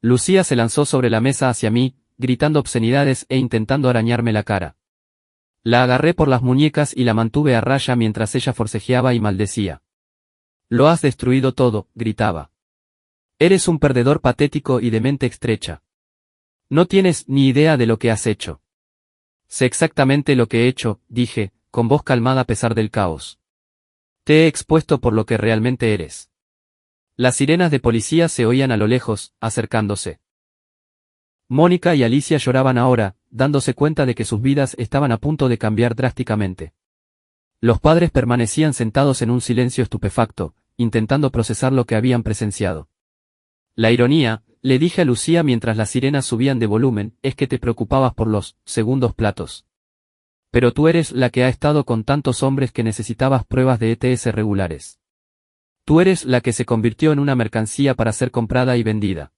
Lucía se lanzó sobre la mesa hacia mí, gritando obscenidades e intentando arañarme la cara. La agarré por las muñecas y la mantuve a raya mientras ella forcejeaba y maldecía. Lo has destruido todo, gritaba. Eres un perdedor patético y de mente estrecha. No tienes ni idea de lo que has hecho. Sé exactamente lo que he hecho, dije, con voz calmada a pesar del caos. Te he expuesto por lo que realmente eres. Las sirenas de policía se oían a lo lejos, acercándose. Mónica y Alicia lloraban ahora, dándose cuenta de que sus vidas estaban a punto de cambiar drásticamente. Los padres permanecían sentados en un silencio estupefacto, intentando procesar lo que habían presenciado. La ironía, le dije a Lucía mientras las sirenas subían de volumen, es que te preocupabas por los segundos platos. Pero tú eres la que ha estado con tantos hombres que necesitabas pruebas de ETS regulares. Tú eres la que se convirtió en una mercancía para ser comprada y vendida.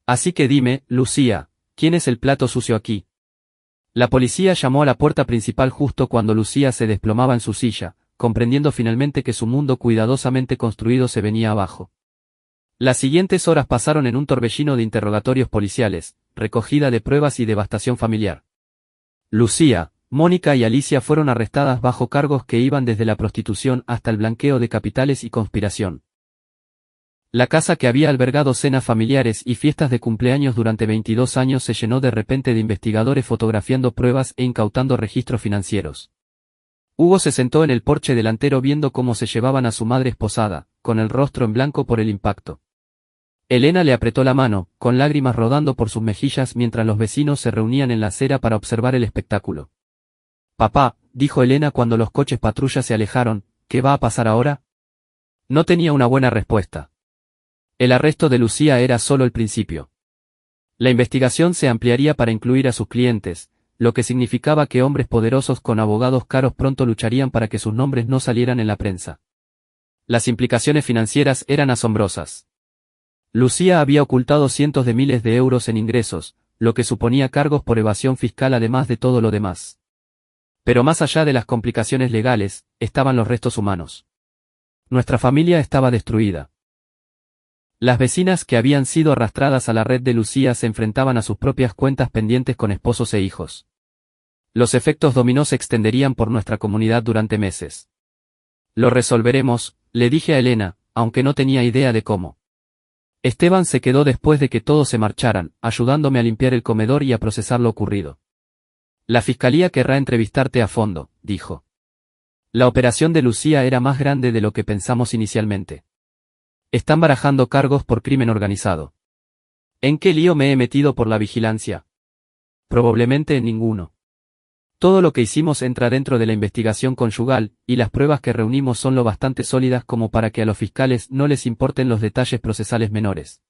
Así que dime, Lucía, ¿quién es el plato sucio aquí? La policía llamó a la puerta principal justo cuando Lucía se desplomaba en su silla, comprendiendo finalmente que su mundo cuidadosamente construido se venía abajo. Las siguientes horas pasaron en un torbellino de interrogatorios policiales, recogida de pruebas y devastación familiar. Lucía, Mónica y Alicia fueron arrestadas bajo cargos que iban desde la prostitución hasta el blanqueo de capitales y conspiración. La casa que había albergado cenas familiares y fiestas de cumpleaños durante 22 años se llenó de repente de investigadores fotografiando pruebas e incautando registros financieros. Hugo se sentó en el porche delantero viendo cómo se llevaban a su madre esposada, con el rostro en blanco por el impacto. Elena le apretó la mano, con lágrimas rodando por sus mejillas mientras los vecinos se reunían en la acera para observar el espectáculo. Papá, dijo Elena cuando los coches patrulla se alejaron, ¿qué va a pasar ahora? No tenía una buena respuesta. El arresto de Lucía era solo el principio. La investigación se ampliaría para incluir a sus clientes, lo que significaba que hombres poderosos con abogados caros pronto lucharían para que sus nombres no salieran en la prensa. Las implicaciones financieras eran asombrosas. Lucía había ocultado cientos de miles de euros en ingresos, lo que suponía cargos por evasión fiscal además de todo lo demás. Pero más allá de las complicaciones legales, estaban los restos humanos. Nuestra familia estaba destruida. Las vecinas que habían sido arrastradas a la red de Lucía se enfrentaban a sus propias cuentas pendientes con esposos e hijos. Los efectos dominó se extenderían por nuestra comunidad durante meses. Lo resolveremos, le dije a Elena, aunque no tenía idea de cómo. Esteban se quedó después de que todos se marcharan, ayudándome a limpiar el comedor y a procesar lo ocurrido. La fiscalía querrá entrevistarte a fondo, dijo. La operación de Lucía era más grande de lo que pensamos inicialmente. Están barajando cargos por crimen organizado. ¿En qué lío me he metido por la vigilancia? Probablemente en ninguno. Todo lo que hicimos entra dentro de la investigación conyugal, y las pruebas que reunimos son lo bastante sólidas como para que a los fiscales no les importen los detalles procesales menores.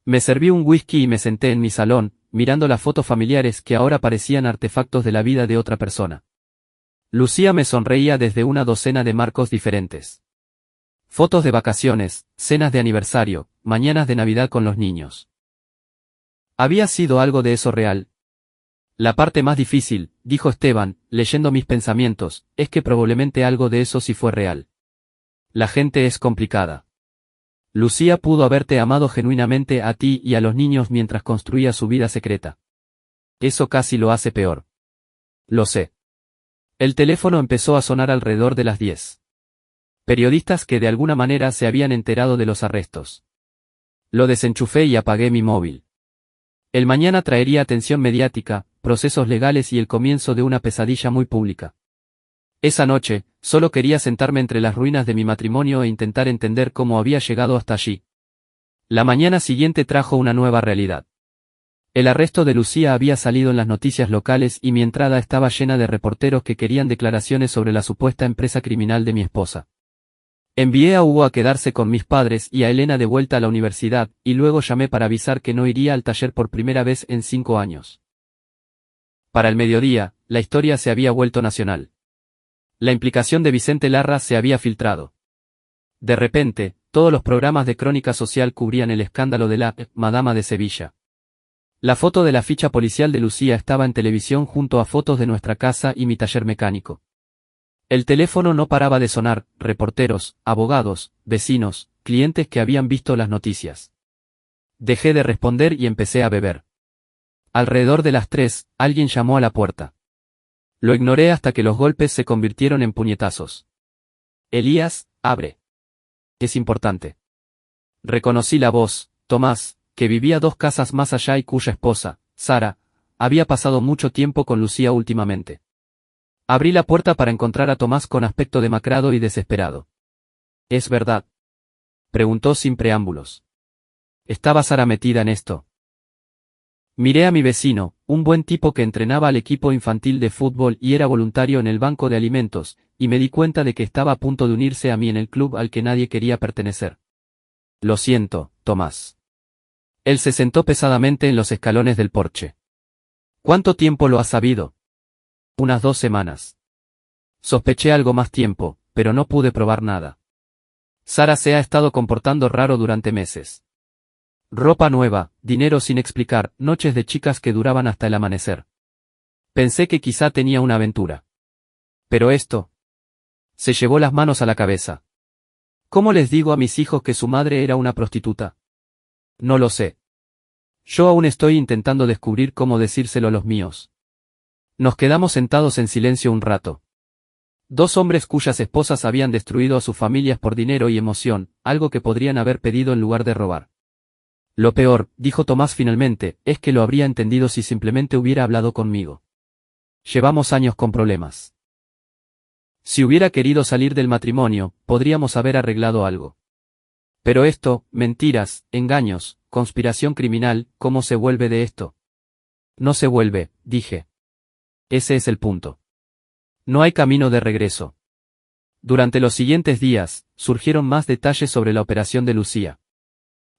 Me serví un whisky y me senté en mi salón, mirando las fotos familiares que ahora parecían artefactos de la vida de otra persona. Lucía me sonreía desde una docena de marcos diferentes. Fotos de vacaciones, cenas de aniversario, mañanas de Navidad con los niños. ¿Había sido algo de eso real? La parte más difícil, dijo Esteban, leyendo mis pensamientos, es que probablemente algo de eso sí fue real. La gente es complicada. Lucía pudo haberte amado genuinamente a ti y a los niños mientras construía su vida secreta. Eso casi lo hace peor. Lo sé. El teléfono empezó a sonar alrededor de las 10. Periodistas que de alguna manera se habían enterado de los arrestos. Lo desenchufé y apagué mi móvil. El mañana traería atención mediática, procesos legales y el comienzo de una pesadilla muy pública. Esa noche, solo quería sentarme entre las ruinas de mi matrimonio e intentar entender cómo había llegado hasta allí. La mañana siguiente trajo una nueva realidad. El arresto de Lucía había salido en las noticias locales y mi entrada estaba llena de reporteros que querían declaraciones sobre la supuesta empresa criminal de mi esposa. Envié a Hugo a quedarse con mis padres y a Elena de vuelta a la universidad, y luego llamé para avisar que no iría al taller por primera vez en 5 años. Para el mediodía, la historia se había vuelto nacional. La implicación de Vicente Larra se había filtrado. De repente, todos los programas de crónica social cubrían el escándalo de la Madama de Sevilla. La foto de la ficha policial de Lucía estaba en televisión junto a fotos de nuestra casa y mi taller mecánico. El teléfono no paraba de sonar, reporteros, abogados, vecinos, clientes que habían visto las noticias. Dejé de responder y empecé a beber. Alrededor de las 3, alguien llamó a la puerta. Lo ignoré hasta que los golpes se convirtieron en puñetazos. Elías, abre. Es importante. Reconocí la voz, Tomás, que vivía 2 casas más allá y cuya esposa, Sara, había pasado mucho tiempo con Lucía últimamente. Abrí la puerta para encontrar a Tomás con aspecto demacrado y desesperado. ¿Es verdad?, preguntó sin preámbulos. ¿Estaba Sara metida en esto? Miré a mi vecino, un buen tipo que entrenaba al equipo infantil de fútbol y era voluntario en el banco de alimentos, y me di cuenta de que estaba a punto de unirse a mí en el club al que nadie quería pertenecer. Lo siento, Tomás. Él se sentó pesadamente en los escalones del porche. ¿Cuánto tiempo lo has sabido? Unas 2 semanas. Sospeché algo más tiempo, pero no pude probar nada. Sara se ha estado comportando raro durante meses. Ropa nueva, dinero sin explicar, noches de chicas que duraban hasta el amanecer. Pensé que quizá tenía una aventura. Pero esto... Se llevó las manos a la cabeza. ¿Cómo les digo a mis hijos que su madre era una prostituta? No lo sé. Yo aún estoy intentando descubrir cómo decírselo a los míos. Nos quedamos sentados en silencio un rato. 2 hombres cuyas esposas habían destruido a sus familias por dinero y emoción, algo que podrían haber pedido en lugar de robar. Lo peor, dijo Tomás finalmente, es que lo habría entendido si simplemente hubiera hablado conmigo. Llevamos años con problemas. Si hubiera querido salir del matrimonio, podríamos haber arreglado algo. Pero esto, mentiras, engaños, conspiración criminal, ¿cómo se vuelve de esto? No se vuelve, dije. Ese es el punto. No hay camino de regreso. Durante los siguientes días, surgieron más detalles sobre la operación de Lucía.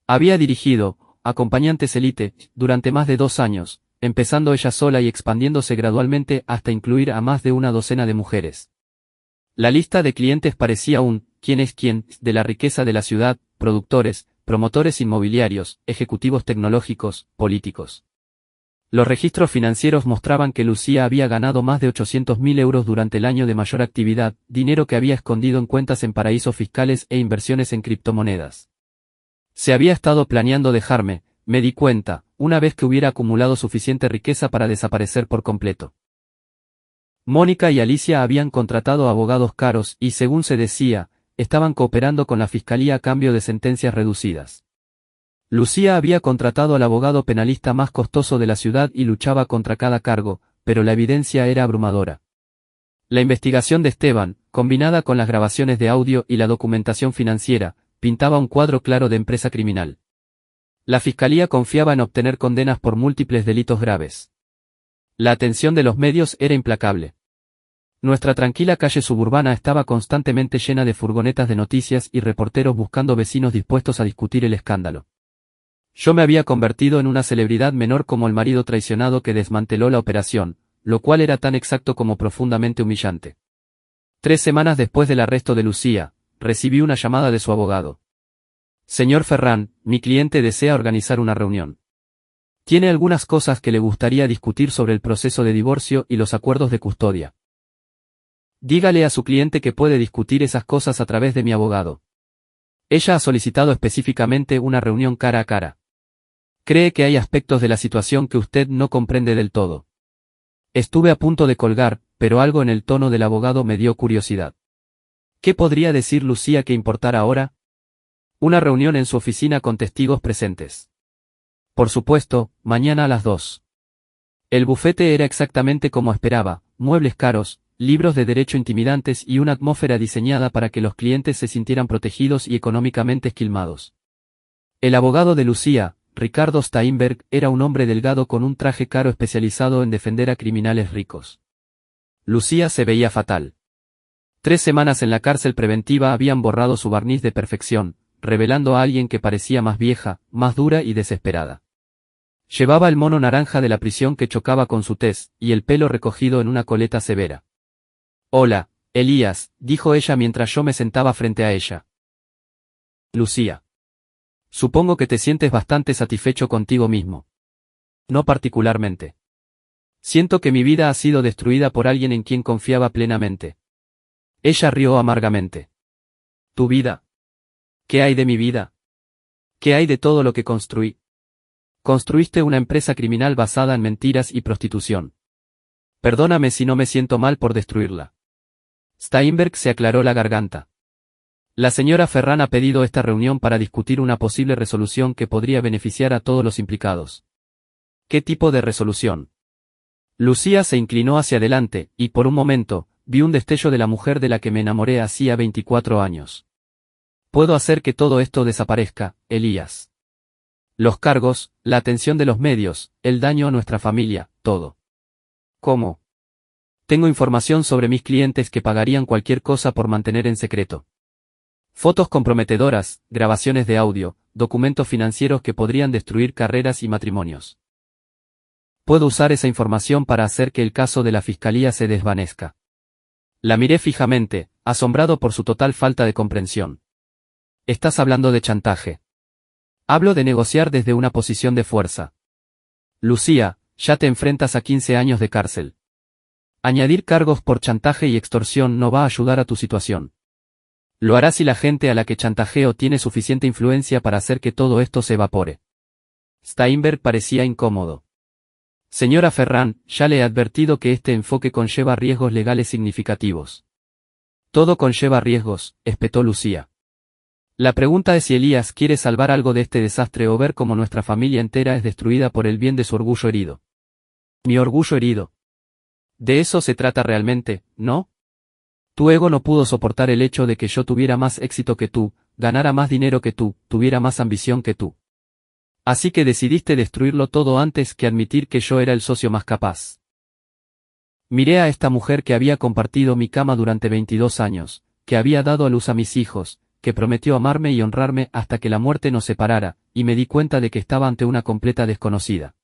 Había dirigido, acompañantes élite, durante más de 2 años, empezando ella sola y expandiéndose gradualmente hasta incluir a más de una docena de mujeres. La lista de clientes parecía un ¿quién es quién? De la riqueza de la ciudad, productores, promotores inmobiliarios, ejecutivos tecnológicos, políticos. Los registros financieros mostraban que Lucía había ganado más de 800.000 euros durante el año de mayor actividad, dinero que había escondido en cuentas en paraísos fiscales e inversiones en criptomonedas. Se había estado planeando dejarme, me di cuenta, una vez que hubiera acumulado suficiente riqueza para desaparecer por completo. Mónica y Alicia habían contratado abogados caros y, según se decía, estaban cooperando con la fiscalía a cambio de sentencias reducidas. Lucía había contratado al abogado penalista más costoso de la ciudad y luchaba contra cada cargo, pero la evidencia era abrumadora. La investigación de Esteban, combinada con las grabaciones de audio y la documentación financiera, pintaba un cuadro claro de empresa criminal. La fiscalía confiaba en obtener condenas por múltiples delitos graves. La atención de los medios era implacable. Nuestra tranquila calle suburbana estaba constantemente llena de furgonetas de noticias y reporteros buscando vecinos dispuestos a discutir el escándalo. Yo me había convertido en una celebridad menor como el marido traicionado que desmanteló la operación, lo cual era tan exacto como profundamente humillante. 3 semanas después del arresto de Lucía, recibí una llamada de su abogado. Señor Ferrán, mi cliente desea organizar una reunión. Tiene algunas cosas que le gustaría discutir sobre el proceso de divorcio y los acuerdos de custodia. Dígale a su cliente que puede discutir esas cosas a través de mi abogado. Ella ha solicitado específicamente una reunión cara a cara. Cree que hay aspectos de la situación que usted no comprende del todo. Estuve a punto de colgar, pero algo en el tono del abogado me dio curiosidad. ¿Qué podría decir Lucía que importara ahora? Una reunión en su oficina con testigos presentes. Por supuesto, mañana a las 2. El bufete era exactamente como esperaba, muebles caros, libros de derecho intimidantes y una atmósfera diseñada para que los clientes se sintieran protegidos y económicamente esquilmados. El abogado de Lucía, Ricardo Steinberg, era un hombre delgado con un traje caro especializado en defender a criminales ricos. Lucía se veía fatal. 3 semanas en la cárcel preventiva habían borrado su barniz de perfección, revelando a alguien que parecía más vieja, más dura y desesperada. Llevaba el mono naranja de la prisión que chocaba con su tez, y el pelo recogido en una coleta severa. «Hola, Elías», dijo ella mientras yo me sentaba frente a ella. «Lucía. Supongo que te sientes bastante satisfecho contigo mismo». «No particularmente. Siento que mi vida ha sido destruida por alguien en quien confiaba plenamente». Ella rió amargamente. «¿Tu vida? ¿Qué hay de mi vida? ¿Qué hay de todo lo que construí? Construiste una empresa criminal basada en mentiras y prostitución. Perdóname si no me siento mal por destruirla». Steinberg se aclaró la garganta. La señora Ferrán ha pedido esta reunión para discutir una posible resolución que podría beneficiar a todos los implicados. ¿Qué tipo de resolución? Lucía se inclinó hacia adelante, y por un momento, vi un destello de la mujer de la que me enamoré hacía 24 años. Puedo hacer que todo esto desaparezca, Elías. Los cargos, la atención de los medios, el daño a nuestra familia, todo. ¿Cómo? Tengo información sobre mis clientes que pagarían cualquier cosa por mantener en secreto. Fotos comprometedoras, grabaciones de audio, documentos financieros que podrían destruir carreras y matrimonios. Puedo usar esa información para hacer que el caso de la fiscalía se desvanezca. La miré fijamente, asombrado por su total falta de comprensión. Estás hablando de chantaje. Hablo de negociar desde una posición de fuerza. Lucía, ya te enfrentas a 15 años de cárcel. Añadir cargos por chantaje y extorsión no va a ayudar a tu situación. Lo hará si la gente a la que chantajeo tiene suficiente influencia para hacer que todo esto se evapore. Steinberg parecía incómodo. Señora Ferrán, ya le he advertido que este enfoque conlleva riesgos legales significativos. Todo conlleva riesgos, espetó Lucía. La pregunta es si Elías quiere salvar algo de este desastre o ver cómo nuestra familia entera es destruida por el bien de su orgullo herido. Mi orgullo herido. De eso se trata realmente, ¿no? Tu ego no pudo soportar el hecho de que yo tuviera más éxito que tú, ganara más dinero que tú, tuviera más ambición que tú. Así que decidiste destruirlo todo antes que admitir que yo era el socio más capaz. Miré a esta mujer que había compartido mi cama durante 22 años, que había dado a luz a mis hijos, que prometió amarme y honrarme hasta que la muerte nos separara, y me di cuenta de que estaba ante una completa desconocida.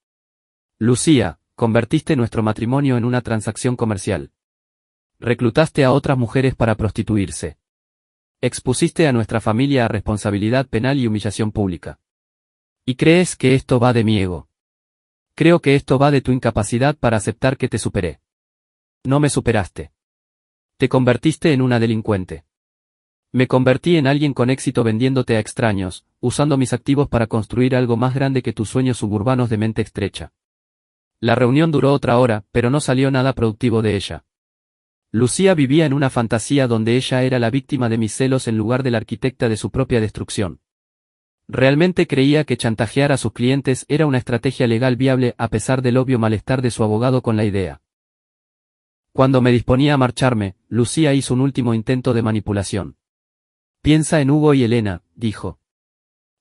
Lucía, convertiste nuestro matrimonio en una transacción comercial. Reclutaste a otras mujeres para prostituirse. Expusiste a nuestra familia a responsabilidad penal y humillación pública. ¿Y crees que esto va de mi ego? Creo que esto va de tu incapacidad para aceptar que te superé. No me superaste. Te convertiste en una delincuente. Me convertí en alguien con éxito vendiéndote a extraños, usando mis activos para construir algo más grande que tus sueños suburbanos de mente estrecha. La reunión duró otra hora, pero no salió nada productivo de ella. Lucía vivía en una fantasía donde ella era la víctima de mis celos en lugar de la arquitecta de su propia destrucción. Realmente creía que chantajear a sus clientes era una estrategia legal viable a pesar del obvio malestar de su abogado con la idea. Cuando me disponía a marcharme, Lucía hizo un último intento de manipulación. Piensa en Hugo y Elena, dijo.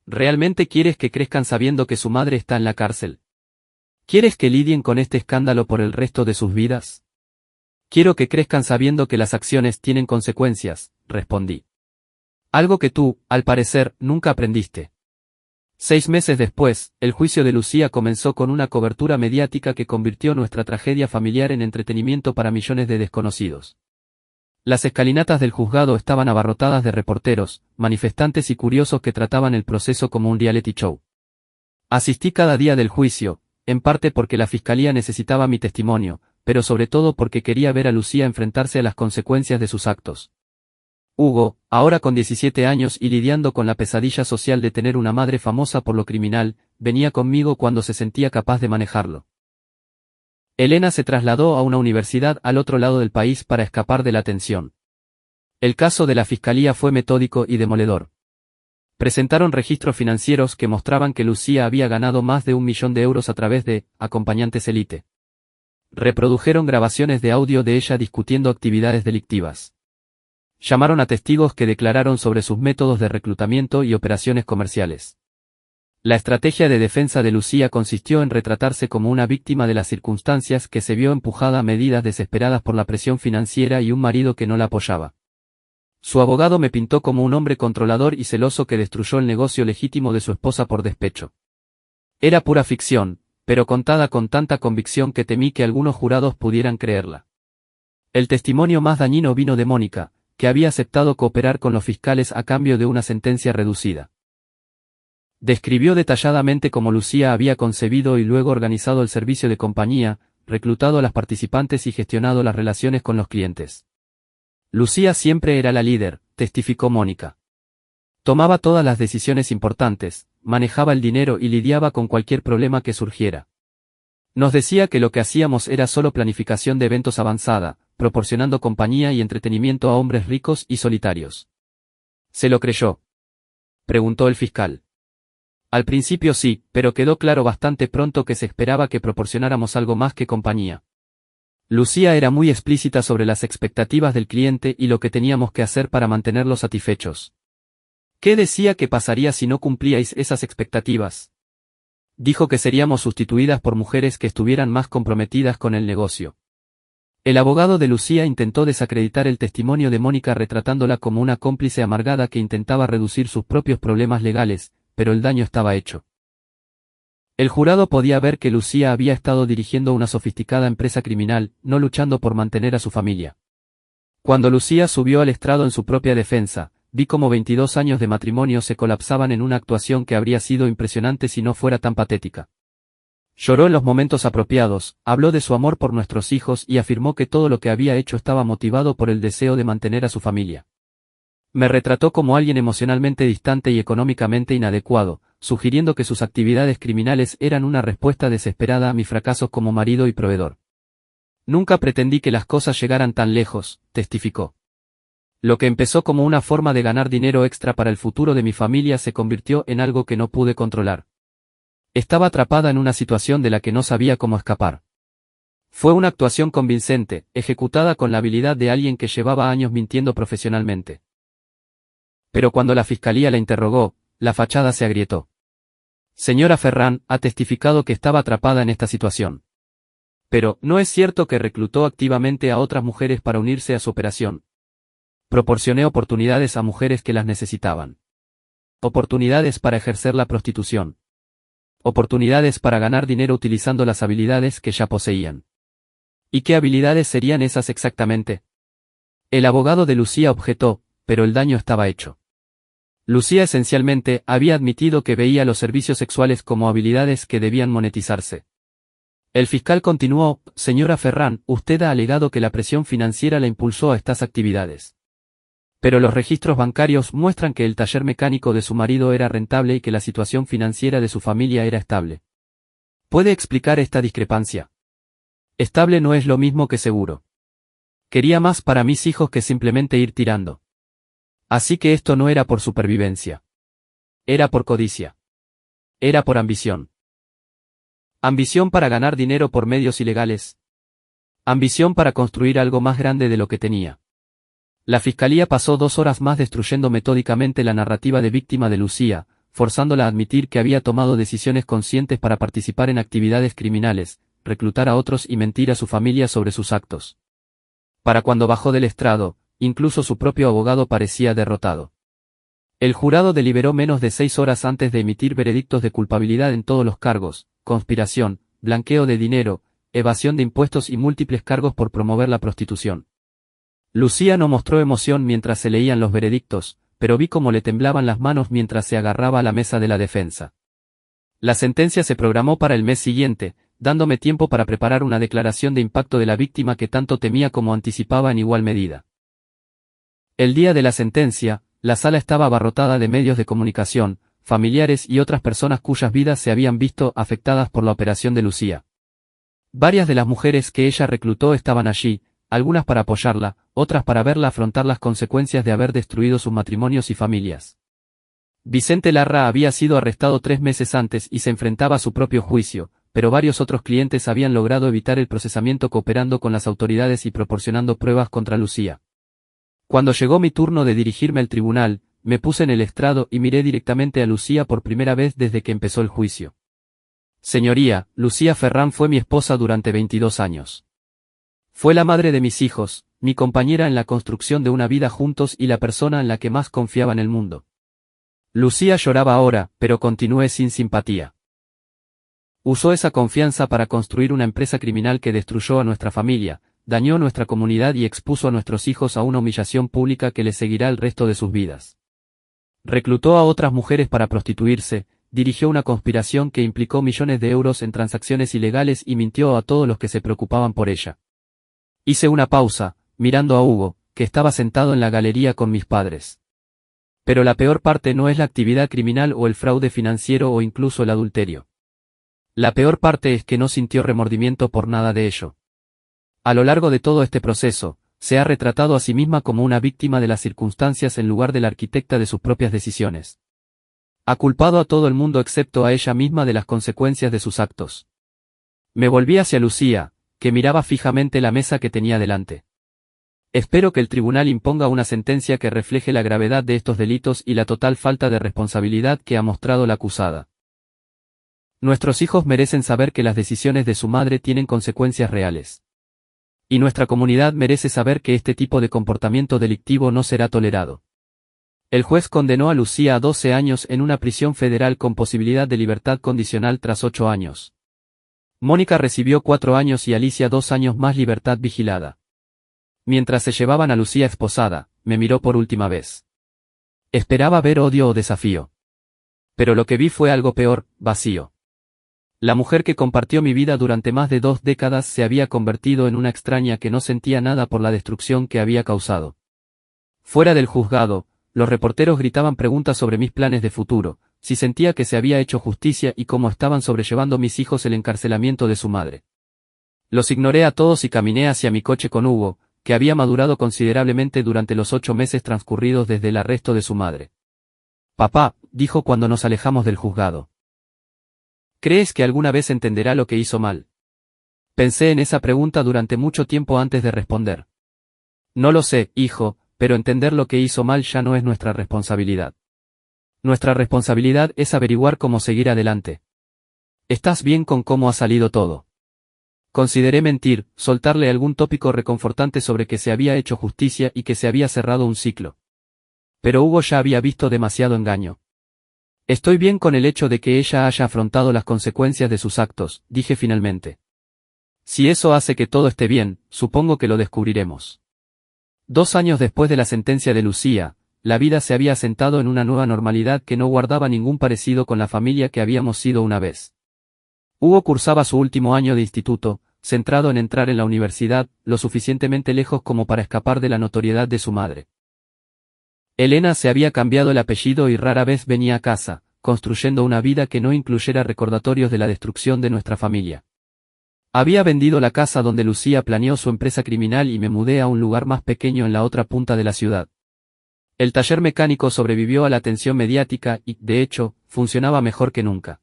¿Realmente quieres que crezcan sabiendo que su madre está en la cárcel? ¿Quieres que lidien con este escándalo por el resto de sus vidas? Quiero que crezcan sabiendo que las acciones tienen consecuencias, respondí. Algo que tú, al parecer, nunca aprendiste. 6 meses después, el juicio de Lucía comenzó con una cobertura mediática que convirtió nuestra tragedia familiar en entretenimiento para millones de desconocidos. Las escalinatas del juzgado estaban abarrotadas de reporteros, manifestantes y curiosos que trataban el proceso como un reality show. Asistí cada día del juicio, en parte porque la fiscalía necesitaba mi testimonio, pero sobre todo porque quería ver a Lucía enfrentarse a las consecuencias de sus actos. Hugo, ahora con 17 años y lidiando con la pesadilla social de tener una madre famosa por lo criminal, venía conmigo cuando se sentía capaz de manejarlo. Elena se trasladó a una universidad al otro lado del país para escapar de la tensión. El caso de la fiscalía fue metódico y demoledor. Presentaron registros financieros que mostraban que Lucía había ganado más de 1 millón de euros a través de acompañantes élite. Reprodujeron grabaciones de audio de ella discutiendo actividades delictivas. Llamaron a testigos que declararon sobre sus métodos de reclutamiento y operaciones comerciales. La estrategia de defensa de Lucía consistió en retratarse como una víctima de las circunstancias que se vio empujada a medidas desesperadas por la presión financiera y un marido que no la apoyaba. Su abogado me pintó como un hombre controlador y celoso que destruyó el negocio legítimo de su esposa por despecho. Era pura ficción, pero contada con tanta convicción que temí que algunos jurados pudieran creerla. El testimonio más dañino vino de Mónica, que había aceptado cooperar con los fiscales a cambio de una sentencia reducida. Describió detalladamente cómo Lucía había concebido y luego organizado el servicio de compañía, reclutado a las participantes y gestionado las relaciones con los clientes. Lucía siempre era la líder, testificó Mónica. Tomaba todas las decisiones importantes, manejaba el dinero y lidiaba con cualquier problema que surgiera. Nos decía que lo que hacíamos era solo planificación de eventos avanzada, proporcionando compañía y entretenimiento a hombres ricos y solitarios. ¿Se lo creyó?, preguntó el fiscal. Al principio sí, pero quedó claro bastante pronto que se esperaba que proporcionáramos algo más que compañía. Lucía era muy explícita sobre las expectativas del cliente y lo que teníamos que hacer para mantenerlos satisfechos. ¿Qué decía que pasaría si no cumplíais esas expectativas? Dijo que seríamos sustituidas por mujeres que estuvieran más comprometidas con el negocio. El abogado de Lucía intentó desacreditar el testimonio de Mónica retratándola como una cómplice amargada que intentaba reducir sus propios problemas legales, pero el daño estaba hecho. El jurado podía ver que Lucía había estado dirigiendo una sofisticada empresa criminal, no luchando por mantener a su familia. Cuando Lucía subió al estrado en su propia defensa, vi cómo 22 años de matrimonio se colapsaban en una actuación que habría sido impresionante si no fuera tan patética. Lloró en los momentos apropiados, habló de su amor por nuestros hijos y afirmó que todo lo que había hecho estaba motivado por el deseo de mantener a su familia. Me retrató como alguien emocionalmente distante y económicamente inadecuado, sugiriendo que sus actividades criminales eran una respuesta desesperada a mis fracasos como marido y proveedor. Nunca pretendí que las cosas llegaran tan lejos, testificó. Lo que empezó como una forma de ganar dinero extra para el futuro de mi familia se convirtió en algo que no pude controlar. Estaba atrapada en una situación de la que no sabía cómo escapar. Fue una actuación convincente, ejecutada con la habilidad de alguien que llevaba años mintiendo profesionalmente. Pero cuando la fiscalía la interrogó, la fachada se agrietó. Señora Ferrán ha testificado que estaba atrapada en esta situación. Pero, ¿no es cierto que reclutó activamente a otras mujeres para unirse a su operación? Proporcioné oportunidades a mujeres que las necesitaban. Oportunidades para ejercer la prostitución. Oportunidades para ganar dinero utilizando las habilidades que ya poseían. ¿Y qué habilidades serían esas exactamente? El abogado de Lucía objetó, pero el daño estaba hecho. Lucía esencialmente había admitido que veía los servicios sexuales como habilidades que debían monetizarse. El fiscal continuó, señora Ferrán, usted ha alegado que la presión financiera la impulsó a estas actividades. Pero los registros bancarios muestran que el taller mecánico de su marido era rentable y que la situación financiera de su familia era estable. ¿Puede explicar esta discrepancia? Estable no es lo mismo que seguro. Quería más para mis hijos que simplemente ir tirando. Así que esto no era por supervivencia. Era por codicia. Era por ambición. Ambición para ganar dinero por medios ilegales. Ambición para construir algo más grande de lo que tenía. La fiscalía pasó 2 horas más destruyendo metódicamente la narrativa de víctima de Lucía, forzándola a admitir que había tomado decisiones conscientes para participar en actividades criminales, reclutar a otros y mentir a su familia sobre sus actos. Para cuando bajó del estrado, incluso su propio abogado parecía derrotado. El jurado deliberó menos de 6 horas antes de emitir veredictos de culpabilidad en todos los cargos: conspiración, blanqueo de dinero, evasión de impuestos y múltiples cargos por promover la prostitución. Lucía no mostró emoción mientras se leían los veredictos, pero vi cómo le temblaban las manos mientras se agarraba a la mesa de la defensa. La sentencia se programó para el mes siguiente, dándome tiempo para preparar una declaración de impacto de la víctima que tanto temía como anticipaba en igual medida. El día de la sentencia, la sala estaba abarrotada de medios de comunicación, familiares y otras personas cuyas vidas se habían visto afectadas por la operación de Lucía. Varias de las mujeres que ella reclutó estaban allí, algunas para apoyarla, otras para verla afrontar las consecuencias de haber destruido sus matrimonios y familias. Vicente Larra había sido arrestado 3 meses antes y se enfrentaba a su propio juicio, pero varios otros clientes habían logrado evitar el procesamiento cooperando con las autoridades y proporcionando pruebas contra Lucía. Cuando llegó mi turno de dirigirme al tribunal, me puse en el estrado y miré directamente a Lucía por primera vez desde que empezó el juicio. Señoría, Lucía Ferrán fue mi esposa durante 22 años. Fue la madre de mis hijos, mi compañera en la construcción de una vida juntos y la persona en la que más confiaba en el mundo. Lucía lloraba ahora, pero continué sin simpatía. Usó esa confianza para construir una empresa criminal que destruyó a nuestra familia, dañó nuestra comunidad y expuso a nuestros hijos a una humillación pública que les seguirá el resto de sus vidas. Reclutó a otras mujeres para prostituirse, dirigió una conspiración que implicó millones de euros en transacciones ilegales y mintió a todos los que se preocupaban por ella. Hice una pausa, mirando a Hugo, que estaba sentado en la galería con mis padres. Pero la peor parte no es la actividad criminal o el fraude financiero o incluso el adulterio. La peor parte es que no sintió remordimiento por nada de ello. A lo largo de todo este proceso, se ha retratado a sí misma como una víctima de las circunstancias en lugar de la arquitecta de sus propias decisiones. Ha culpado a todo el mundo excepto a ella misma de las consecuencias de sus actos. Me volví hacia Lucía, que miraba fijamente la mesa que tenía delante. Espero que el tribunal imponga una sentencia que refleje la gravedad de estos delitos y la total falta de responsabilidad que ha mostrado la acusada. Nuestros hijos merecen saber que las decisiones de su madre tienen consecuencias reales. Y nuestra comunidad merece saber que este tipo de comportamiento delictivo no será tolerado. El juez condenó a Lucía a 12 años en una prisión federal con posibilidad de libertad condicional tras 8 años. Mónica recibió 4 años y Alicia 2 años más libertad vigilada. Mientras se llevaban a Lucía esposada, me miró por última vez. Esperaba ver odio o desafío. Pero lo que vi fue algo peor: vacío. La mujer que compartió mi vida durante más de 2 décadas se había convertido en una extraña que no sentía nada por la destrucción que había causado. Fuera del juzgado, los reporteros gritaban preguntas sobre mis planes de futuro, si sentía que se había hecho justicia y cómo estaban sobrellevando mis hijos el encarcelamiento de su madre. Los ignoré a todos y caminé hacia mi coche con Hugo, que había madurado considerablemente durante los 8 meses transcurridos desde el arresto de su madre. Papá, dijo cuando nos alejamos del juzgado. ¿Crees que alguna vez entenderá lo que hizo mal? Pensé en esa pregunta durante mucho tiempo antes de responder. No lo sé, hijo, pero entender lo que hizo mal ya no es nuestra responsabilidad. Nuestra responsabilidad es averiguar cómo seguir adelante. ¿Estás bien con cómo ha salido todo? Consideré mentir, soltarle algún tópico reconfortante sobre que se había hecho justicia y que se había cerrado un ciclo. Pero Hugo ya había visto demasiado engaño. Estoy bien con el hecho de que ella haya afrontado las consecuencias de sus actos, dije finalmente. Si eso hace que todo esté bien, supongo que lo descubriremos. 2 años después de la sentencia de Lucía, la vida se había asentado en una nueva normalidad que no guardaba ningún parecido con la familia que habíamos sido una vez. Hugo cursaba su último año de instituto, centrado en entrar en la universidad, lo suficientemente lejos como para escapar de la notoriedad de su madre. Elena se había cambiado el apellido y rara vez venía a casa, construyendo una vida que no incluyera recordatorios de la destrucción de nuestra familia. Había vendido la casa donde Lucía planeó su empresa criminal y me mudé a un lugar más pequeño en la otra punta de la ciudad. El taller mecánico sobrevivió a la atención mediática y, de hecho, funcionaba mejor que nunca.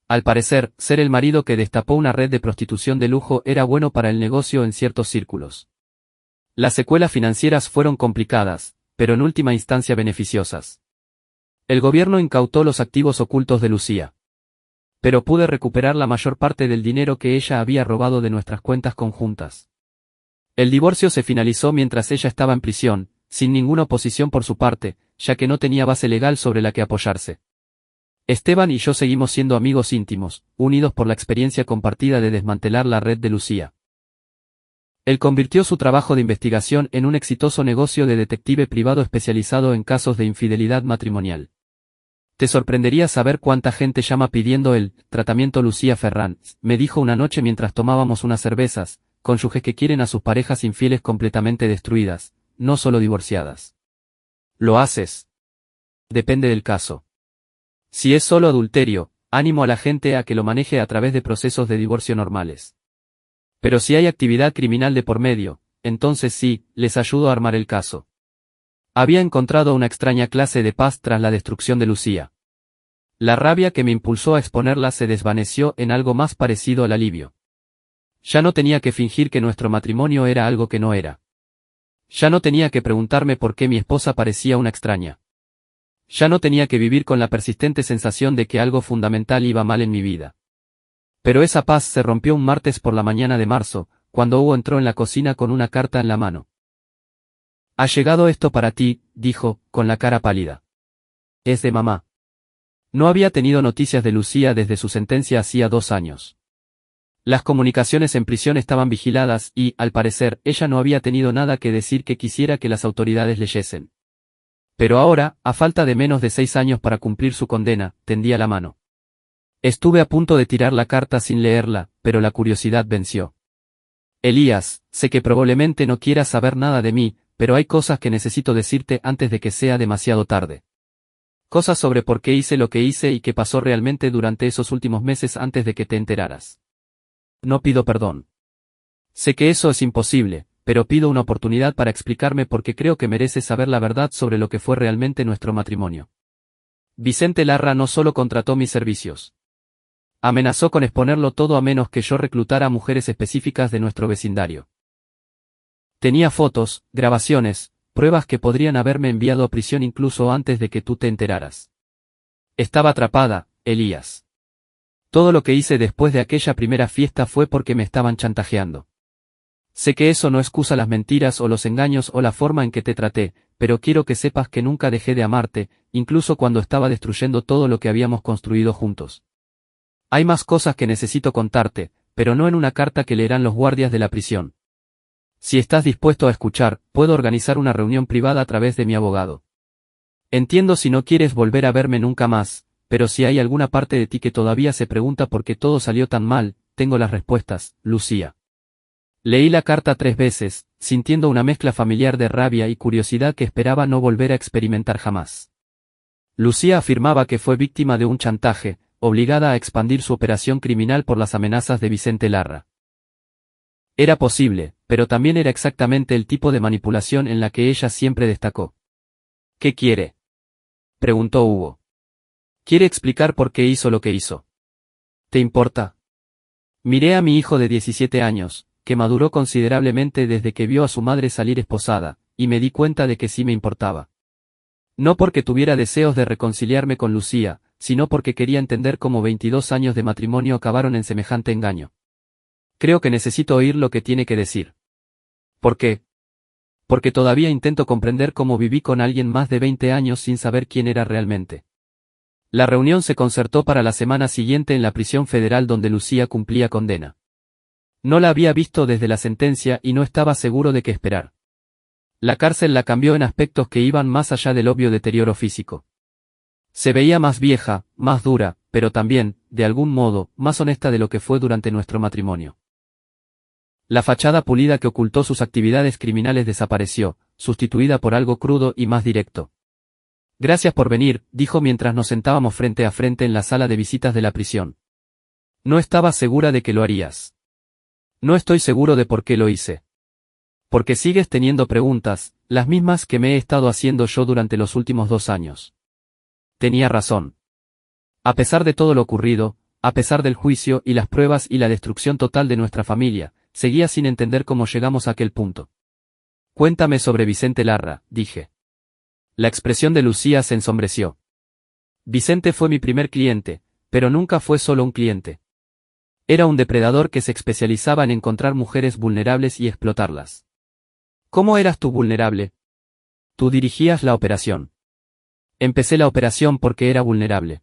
Al parecer, ser el marido que destapó una red de prostitución de lujo era bueno para el negocio en ciertos círculos. Las secuelas financieras fueron complicadas, pero en última instancia beneficiosas. El gobierno incautó los activos ocultos de Lucía. Pero pude recuperar la mayor parte del dinero que ella había robado de nuestras cuentas conjuntas. El divorcio se finalizó mientras ella estaba en prisión, sin ninguna oposición por su parte, ya que no tenía base legal sobre la que apoyarse. Esteban y yo seguimos siendo amigos íntimos, unidos por la experiencia compartida de desmantelar la red de Lucía. Él convirtió su trabajo de investigación en un exitoso negocio de detective privado especializado en casos de infidelidad matrimonial. Te sorprendería saber cuánta gente llama pidiendo el tratamiento Lucía Ferrán, me dijo una noche mientras tomábamos unas cervezas, cónyuges que quieren a sus parejas infieles completamente destruidas, no solo divorciadas. ¿Lo haces? Depende del caso. Si es solo adulterio, animo a la gente a que lo maneje a través de procesos de divorcio normales. Pero si hay actividad criminal de por medio, entonces sí, les ayudo a armar el caso. Había encontrado una extraña clase de paz tras la destrucción de Lucía. La rabia que me impulsó a exponerla se desvaneció en algo más parecido al alivio. Ya no tenía que fingir que nuestro matrimonio era algo que no era. Ya no tenía que preguntarme por qué mi esposa parecía una extraña. Ya no tenía que vivir con la persistente sensación de que algo fundamental iba mal en mi vida. Pero esa paz se rompió un martes por la mañana de marzo, cuando Hugo entró en la cocina con una carta en la mano. «Ha llegado esto para ti», dijo, con la cara pálida. «Es de mamá». No había tenido noticias de Lucía desde su sentencia hacía 2 años. Las comunicaciones en prisión estaban vigiladas y, al parecer, ella no había tenido nada que decir que quisiera que las autoridades leyesen. Pero ahora, a falta de menos de 6 años para cumplir su condena, tendía la mano. Estuve a punto de tirar la carta sin leerla, pero la curiosidad venció. «Elías, sé que probablemente no quieras saber nada de mí, pero hay cosas que necesito decirte antes de que sea demasiado tarde. Cosas sobre por qué hice lo que hice y qué pasó realmente durante esos últimos meses antes de que te enteraras. No pido perdón. Sé que eso es imposible, pero pido una oportunidad para explicarme porque creo que mereces saber la verdad sobre lo que fue realmente nuestro matrimonio. Vicente Larra no solo contrató mis servicios. Amenazó con exponerlo todo a menos que yo reclutara a mujeres específicas de nuestro vecindario. Tenía fotos, grabaciones, pruebas que podrían haberme enviado a prisión incluso antes de que tú te enteraras. Estaba atrapada, Elías. Todo lo que hice después de aquella primera fiesta fue porque me estaban chantajeando. Sé que eso no excusa las mentiras o los engaños o la forma en que te traté, pero quiero que sepas que nunca dejé de amarte, incluso cuando estaba destruyendo todo lo que habíamos construido juntos. Hay más cosas que necesito contarte, pero no en una carta que leerán los guardias de la prisión. Si estás dispuesto a escuchar, puedo organizar una reunión privada a través de mi abogado. Entiendo si no quieres volver a verme nunca más, pero si hay alguna parte de ti que todavía se pregunta por qué todo salió tan mal, tengo las respuestas, Lucía. Leí la carta 3 veces, sintiendo una mezcla familiar de rabia y curiosidad que esperaba no volver a experimentar jamás. Lucía afirmaba que fue víctima de un chantaje, obligada a expandir su operación criminal por las amenazas de Vicente Larra. Era posible, pero también era exactamente el tipo de manipulación en la que ella siempre destacó. ¿Qué quiere?, preguntó Hugo. Quiere explicar por qué hizo lo que hizo. ¿Te importa? Miré a mi hijo de 17 años, que maduró considerablemente desde que vio a su madre salir esposada, y me di cuenta de que sí me importaba. No porque tuviera deseos de reconciliarme con Lucía, sino porque quería entender cómo 22 años de matrimonio acabaron en semejante engaño. Creo que necesito oír lo que tiene que decir. ¿Por qué? Porque todavía intento comprender cómo viví con alguien más de 20 años sin saber quién era realmente. La reunión se concertó para la semana siguiente en la prisión federal donde Lucía cumplía condena. No la había visto desde la sentencia y no estaba seguro de qué esperar. La cárcel la cambió en aspectos que iban más allá del obvio deterioro físico. Se veía más vieja, más dura, pero también, de algún modo, más honesta de lo que fue durante nuestro matrimonio. La fachada pulida que ocultó sus actividades criminales desapareció, sustituida por algo crudo y más directo. Gracias por venir, dijo mientras nos sentábamos frente a frente en la sala de visitas de la prisión. No estaba segura de que lo harías. No estoy seguro de por qué lo hice. Porque sigues teniendo preguntas, las mismas que me he estado haciendo yo durante los últimos 2 años. Tenía razón. A pesar de todo lo ocurrido, a pesar del juicio y las pruebas y la destrucción total de nuestra familia, seguía sin entender cómo llegamos a aquel punto. Cuéntame sobre Vicente Larra, dije. La expresión de Lucía se ensombreció. Vicente fue mi primer cliente, pero nunca fue solo un cliente. Era un depredador que se especializaba en encontrar mujeres vulnerables y explotarlas. ¿Cómo eras tú vulnerable? Tú dirigías la operación. Empecé la operación porque era vulnerable.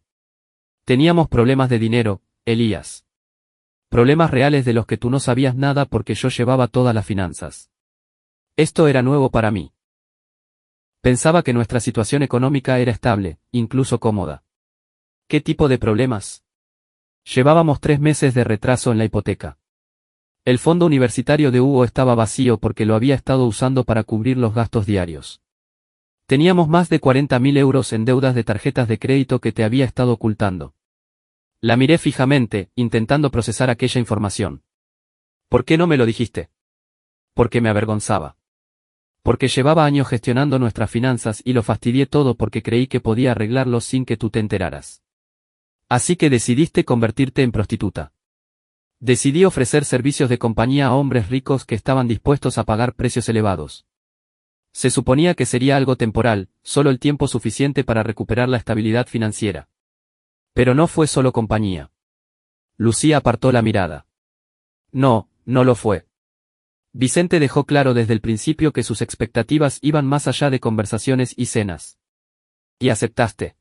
Teníamos problemas de dinero, Elías. Problemas reales de los que tú no sabías nada porque yo llevaba todas las finanzas. Esto era nuevo para mí. Pensaba que nuestra situación económica era estable, incluso cómoda. ¿Qué tipo de problemas? Llevábamos 3 meses de retraso en la hipoteca. El fondo universitario de Hugo estaba vacío porque lo había estado usando para cubrir los gastos diarios. Teníamos más de 40.000 euros en deudas de tarjetas de crédito que te había estado ocultando. La miré fijamente, intentando procesar aquella información. ¿Por qué no me lo dijiste? Porque me avergonzaba. Porque llevaba años gestionando nuestras finanzas y lo fastidié todo porque creí que podía arreglarlo sin que tú te enteraras. Así que decidiste convertirte en prostituta. Decidí ofrecer servicios de compañía a hombres ricos que estaban dispuestos a pagar precios elevados. Se suponía que sería algo temporal, solo el tiempo suficiente para recuperar la estabilidad financiera. Pero no fue solo compañía. Lucía apartó la mirada. No, no lo fue. Vicente dejó claro desde el principio que sus expectativas iban más allá de conversaciones y cenas. ¿Y aceptaste?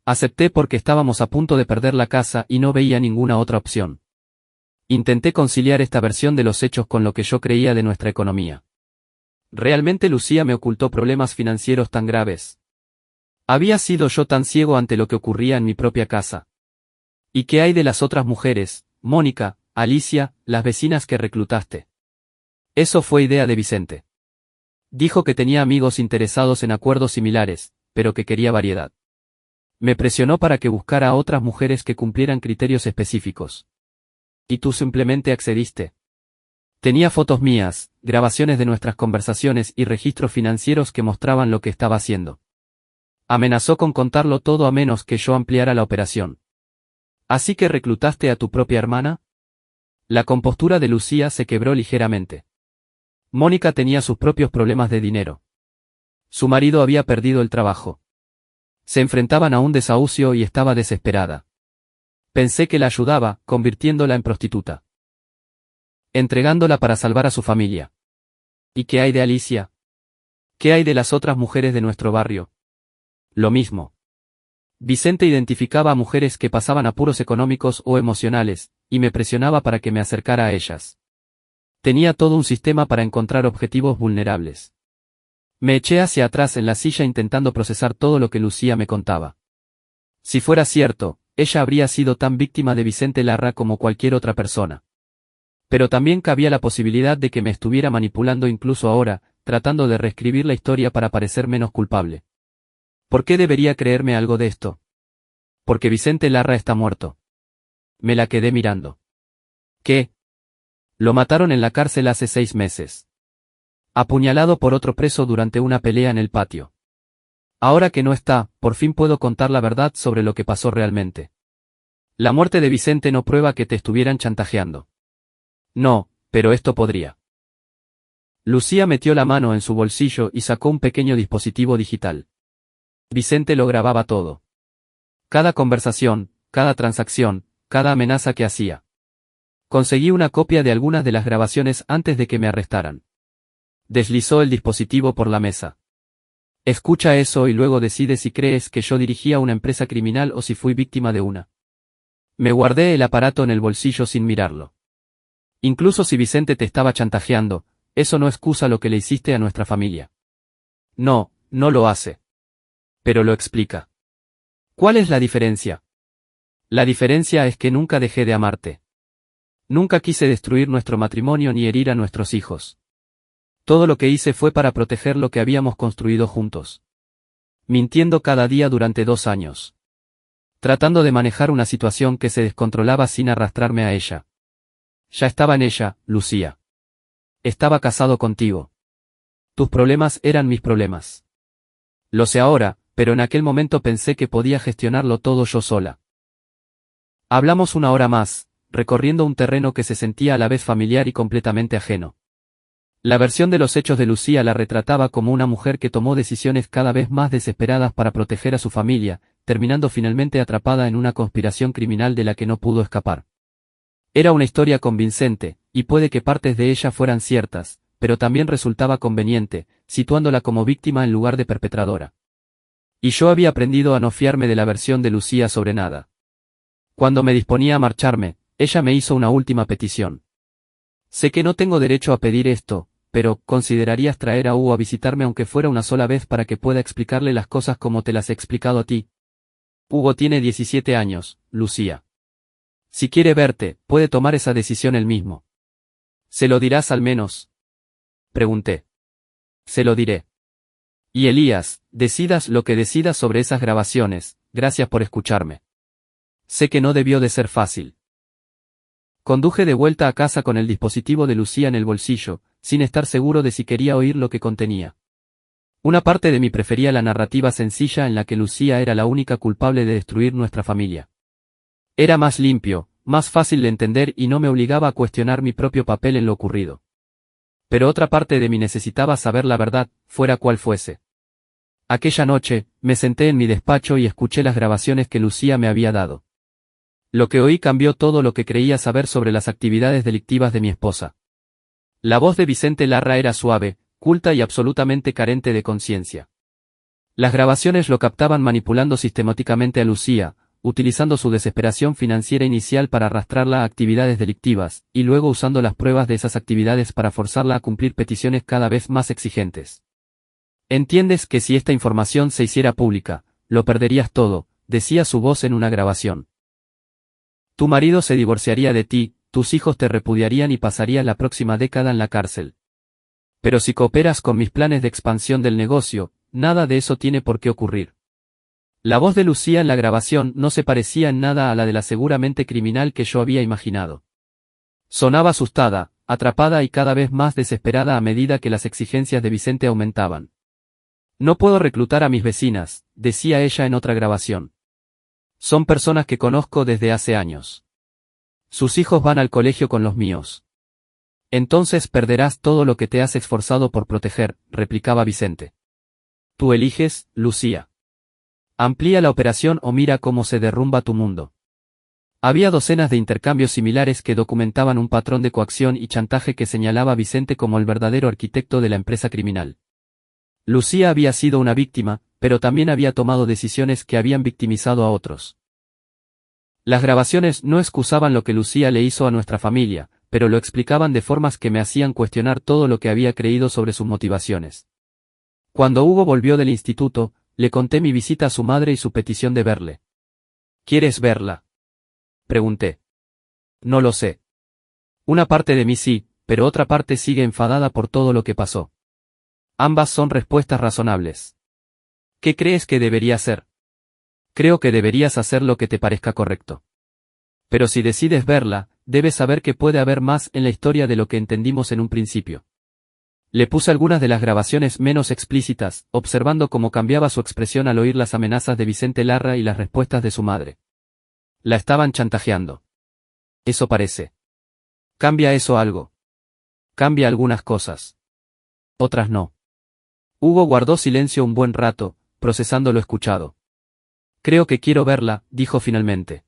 Acepté porque estábamos a punto de perder la casa y no veía ninguna otra opción. Intenté conciliar esta versión de los hechos con lo que yo creía de nuestra economía. ¿Realmente Lucía me ocultó problemas financieros tan graves? ¿Había sido yo tan ciego ante lo que ocurría en mi propia casa? ¿Y qué hay de las otras mujeres, Mónica, Alicia, las vecinas que reclutaste? Eso fue idea de Vicente. Dijo que tenía amigos interesados en acuerdos similares, pero que quería variedad. Me presionó para que buscara a otras mujeres que cumplieran criterios específicos. ¿Y tú simplemente accediste? Tenía fotos mías, grabaciones de nuestras conversaciones y registros financieros que mostraban lo que estaba haciendo. Amenazó con contarlo todo a menos que yo ampliara la operación. ¿Así que reclutaste a tu propia hermana? La compostura de Lucía se quebró ligeramente. Mónica tenía sus propios problemas de dinero. Su marido había perdido el trabajo. Se enfrentaban a un desahucio y estaba desesperada. Pensé que la ayudaba, convirtiéndola en prostituta. Entregándola para salvar a su familia. ¿Y qué hay de Alicia? ¿Qué hay de las otras mujeres de nuestro barrio? Lo mismo. Vicente identificaba a mujeres que pasaban apuros económicos o emocionales, y me presionaba para que me acercara a ellas. Tenía todo un sistema para encontrar objetivos vulnerables. Me eché hacia atrás en la silla intentando procesar todo lo que Lucía me contaba. Si fuera cierto, ella habría sido tan víctima de Vicente Larra como cualquier otra persona. Pero también cabía la posibilidad de que me estuviera manipulando incluso ahora, tratando de reescribir la historia para parecer menos culpable. ¿Por qué debería creerme algo de esto? Porque Vicente Larra está muerto. Me la quedé mirando. ¿Qué? Lo mataron en la cárcel hace 6 meses. Apuñalado por otro preso durante una pelea en el patio. Ahora que no está, por fin puedo contar la verdad sobre lo que pasó realmente. La muerte de Vicente no prueba que te estuvieran chantajeando. No, pero esto podría. Lucía metió la mano en su bolsillo y sacó un pequeño dispositivo digital. Vicente lo grababa todo. Cada conversación, cada transacción, cada amenaza que hacía. Conseguí una copia de algunas de las grabaciones antes de que me arrestaran. Deslizó el dispositivo por la mesa. Escucha eso y luego decide si crees que yo dirigía una empresa criminal o si fui víctima de una. Me guardé el aparato en el bolsillo sin mirarlo. Incluso si Vicente te estaba chantajeando, eso no excusa lo que le hiciste a nuestra familia. No, no lo hace. Pero lo explica. ¿Cuál es la diferencia? La diferencia es que nunca dejé de amarte. Nunca quise destruir nuestro matrimonio ni herir a nuestros hijos. Todo lo que hice fue para proteger lo que habíamos construido juntos. Mintiendo cada día durante 2 años. Tratando de manejar una situación que se descontrolaba sin arrastrarme a ella. Ya estaba en ella, Lucía. Estaba casado contigo. Tus problemas eran mis problemas. Lo sé ahora, pero en aquel momento pensé que podía gestionarlo todo yo sola. Hablamos una hora más, recorriendo un terreno que se sentía a la vez familiar y completamente ajeno. La versión de los hechos de Lucía la retrataba como una mujer que tomó decisiones cada vez más desesperadas para proteger a su familia, terminando finalmente atrapada en una conspiración criminal de la que no pudo escapar. Era una historia convincente, y puede que partes de ella fueran ciertas, pero también resultaba conveniente, situándola como víctima en lugar de perpetradora. Y yo había aprendido a no fiarme de la versión de Lucía sobre nada. Cuando me disponía a marcharme, ella me hizo una última petición. Sé que no tengo derecho a pedir esto, pero ¿considerarías traer a Hugo a visitarme aunque fuera una sola vez para que pueda explicarle las cosas como te las he explicado a ti? Hugo tiene 17 años, Lucía. Si quiere verte, puede tomar esa decisión él mismo. ¿Se lo dirás al menos? Pregunté. Se lo diré. Y Elías, decidas lo que decidas sobre esas grabaciones, gracias por escucharme. Sé que no debió de ser fácil. Conduje de vuelta a casa con el dispositivo de Lucía en el bolsillo, sin estar seguro de si quería oír lo que contenía. Una parte de mí prefería la narrativa sencilla en la que Lucía era la única culpable de destruir nuestra familia. Era más limpio, más fácil de entender y no me obligaba a cuestionar mi propio papel en lo ocurrido. Pero otra parte de mí necesitaba saber la verdad, fuera cual fuese. Aquella noche, me senté en mi despacho y escuché las grabaciones que Lucía me había dado. Lo que oí cambió todo lo que creía saber sobre las actividades delictivas de mi esposa. La voz de Vicente Larra era suave, culta y absolutamente carente de conciencia. Las grabaciones lo captaban manipulando sistemáticamente a Lucía, utilizando su desesperación financiera inicial para arrastrarla a actividades delictivas, y luego usando las pruebas de esas actividades para forzarla a cumplir peticiones cada vez más exigentes. Entiendes que si esta información se hiciera pública, lo perderías todo, decía su voz en una grabación. Tu marido se divorciaría de ti, tus hijos te repudiarían y pasarías la próxima década en la cárcel. Pero si cooperas con mis planes de expansión del negocio, nada de eso tiene por qué ocurrir. La voz de Lucía en la grabación no se parecía en nada a la de la seguramente criminal que yo había imaginado. Sonaba asustada, atrapada y cada vez más desesperada a medida que las exigencias de Vicente aumentaban. No puedo reclutar a mis vecinas, decía ella en otra grabación. Son personas que conozco desde hace años. Sus hijos van al colegio con los míos. Entonces perderás todo lo que te has esforzado por proteger, replicaba Vicente. Tú eliges, Lucía. Amplía la operación o mira cómo se derrumba tu mundo. Había docenas de intercambios similares que documentaban un patrón de coacción y chantaje que señalaba a Vicente como el verdadero arquitecto de la empresa criminal. Lucía había sido una víctima, pero también había tomado decisiones que habían victimizado a otros. Las grabaciones no excusaban lo que Lucía le hizo a nuestra familia, pero lo explicaban de formas que me hacían cuestionar todo lo que había creído sobre sus motivaciones. Cuando Hugo volvió del instituto, le conté mi visita a su madre y su petición de verle. ¿Quieres verla?, pregunté. No lo sé. Una parte de mí sí, pero otra parte sigue enfadada por todo lo que pasó. Ambas son respuestas razonables. ¿Qué crees que debería hacer? Creo que deberías hacer lo que te parezca correcto. Pero si decides verla, debes saber que puede haber más en la historia de lo que entendimos en un principio. Le puse algunas de las grabaciones menos explícitas, observando cómo cambiaba su expresión al oír las amenazas de Vicente Larra y las respuestas de su madre. La estaban chantajeando. Eso parece. Cambia eso algo. Cambia algunas cosas. Otras no. Hugo guardó silencio un buen rato, procesando lo escuchado. Creo que quiero verla, dijo finalmente.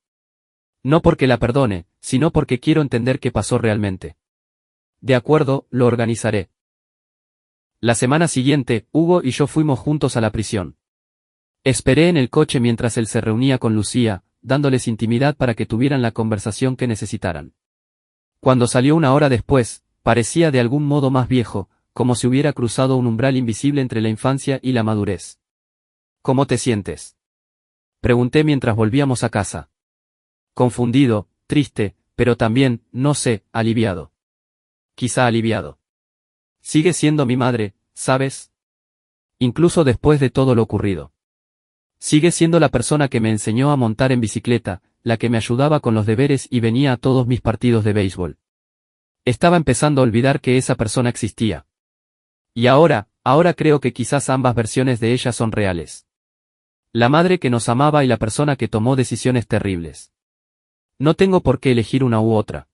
No porque la perdone, sino porque quiero entender qué pasó realmente. De acuerdo, lo organizaré. La semana siguiente, Hugo y yo fuimos juntos a la prisión. Esperé en el coche mientras él se reunía con Lucía, dándoles intimidad para que tuvieran la conversación que necesitaran. Cuando salió una hora después, parecía de algún modo más viejo, como si hubiera cruzado un umbral invisible entre la infancia y la madurez. ¿Cómo te sientes?, pregunté mientras volvíamos a casa. Confundido, triste, pero también, no sé, aliviado. Quizá aliviado. Sigue siendo mi madre, ¿sabes? Incluso después de todo lo ocurrido. Sigue siendo la persona que me enseñó a montar en bicicleta, la que me ayudaba con los deberes y venía a todos mis partidos de béisbol. Estaba empezando a olvidar que esa persona existía. Y ahora creo que quizás ambas versiones de ella son reales. La madre que nos amaba y la persona que tomó decisiones terribles. No tengo por qué elegir una u otra.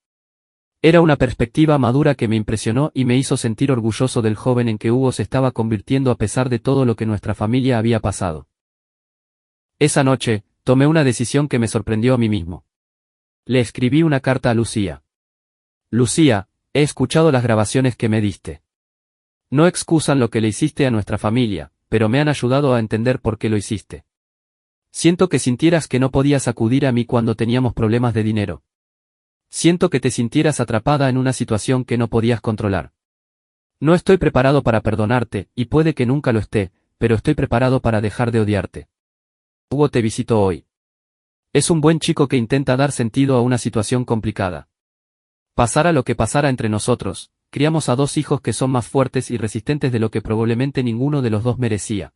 Era una perspectiva madura que me impresionó y me hizo sentir orgulloso del joven en que Hugo se estaba convirtiendo a pesar de todo lo que nuestra familia había pasado. Esa noche, tomé una decisión que me sorprendió a mí mismo. Le escribí una carta a Lucía. Lucía, he escuchado las grabaciones que me diste. No excusan lo que le hiciste a nuestra familia, pero me han ayudado a entender por qué lo hiciste. Siento que sintieras que no podías acudir a mí cuando teníamos problemas de dinero. Siento que te sintieras atrapada en una situación que no podías controlar. No estoy preparado para perdonarte, y puede que nunca lo esté, pero estoy preparado para dejar de odiarte. Hugo te visitó hoy. Es un buen chico que intenta dar sentido a una situación complicada. Pasara lo que pasara entre nosotros, criamos a 2 hijos que son más fuertes y resistentes de lo que probablemente ninguno de los dos merecía.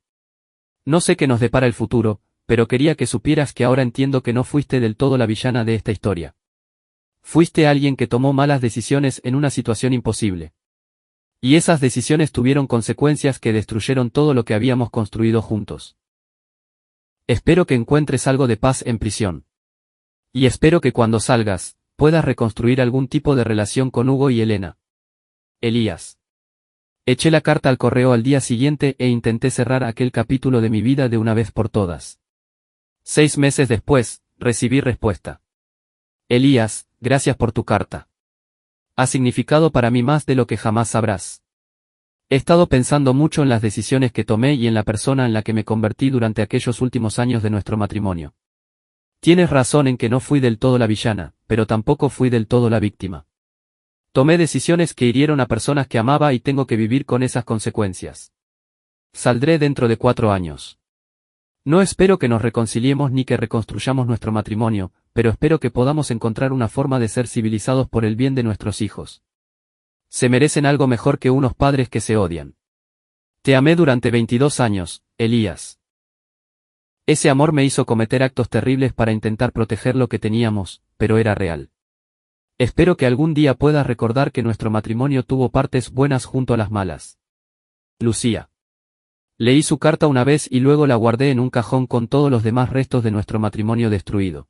No sé qué nos depara el futuro, pero quería que supieras que ahora entiendo que no fuiste del todo la villana de esta historia. Fuiste alguien que tomó malas decisiones en una situación imposible. Y esas decisiones tuvieron consecuencias que destruyeron todo lo que habíamos construido juntos. Espero que encuentres algo de paz en prisión. Y espero que cuando salgas, puedas reconstruir algún tipo de relación con Hugo y Elena. Elías. Eché la carta al correo al día siguiente e intenté cerrar aquel capítulo de mi vida de una vez por todas. 6 meses después, recibí respuesta. Elías, gracias por tu carta. Ha significado para mí más de lo que jamás sabrás. He estado pensando mucho en las decisiones que tomé y en la persona en la que me convertí durante aquellos últimos años de nuestro matrimonio. Tienes razón en que no fui del todo la villana, pero tampoco fui del todo la víctima. Tomé decisiones que hirieron a personas que amaba y tengo que vivir con esas consecuencias. Saldré dentro de 4 años. No espero que nos reconciliemos ni que reconstruyamos nuestro matrimonio, pero espero que podamos encontrar una forma de ser civilizados por el bien de nuestros hijos. Se merecen algo mejor que unos padres que se odian. Te amé durante 22 años, Elías. Ese amor me hizo cometer actos terribles para intentar proteger lo que teníamos, pero era real. Espero que algún día puedas recordar que nuestro matrimonio tuvo partes buenas junto a las malas. Lucía. Leí su carta una vez y luego la guardé en un cajón con todos los demás restos de nuestro matrimonio destruido.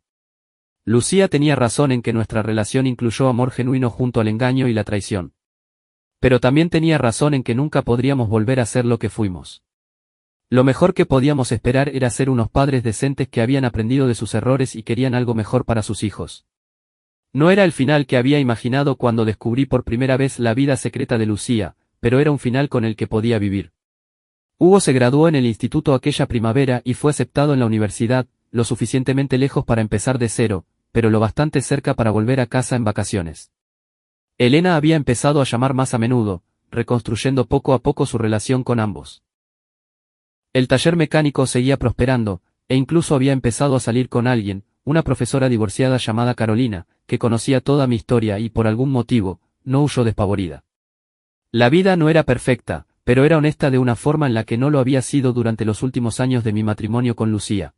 Lucía tenía razón en que nuestra relación incluyó amor genuino junto al engaño y la traición. Pero también tenía razón en que nunca podríamos volver a ser lo que fuimos. Lo mejor que podíamos esperar era ser unos padres decentes que habían aprendido de sus errores y querían algo mejor para sus hijos. No era el final que había imaginado cuando descubrí por primera vez la vida secreta de Lucía, pero era un final con el que podía vivir. Hugo se graduó en el instituto aquella primavera y fue aceptado en la universidad, lo suficientemente lejos para empezar de cero, pero lo bastante cerca para volver a casa en vacaciones. Elena había empezado a llamar más a menudo, reconstruyendo poco a poco su relación con ambos. El taller mecánico seguía prosperando, e incluso había empezado a salir con alguien, una profesora divorciada llamada Carolina, que conocía toda mi historia y por algún motivo, no huyó despavorida. La vida no era perfecta, pero era honesta de una forma en la que no lo había sido durante los últimos años de mi matrimonio con Lucía.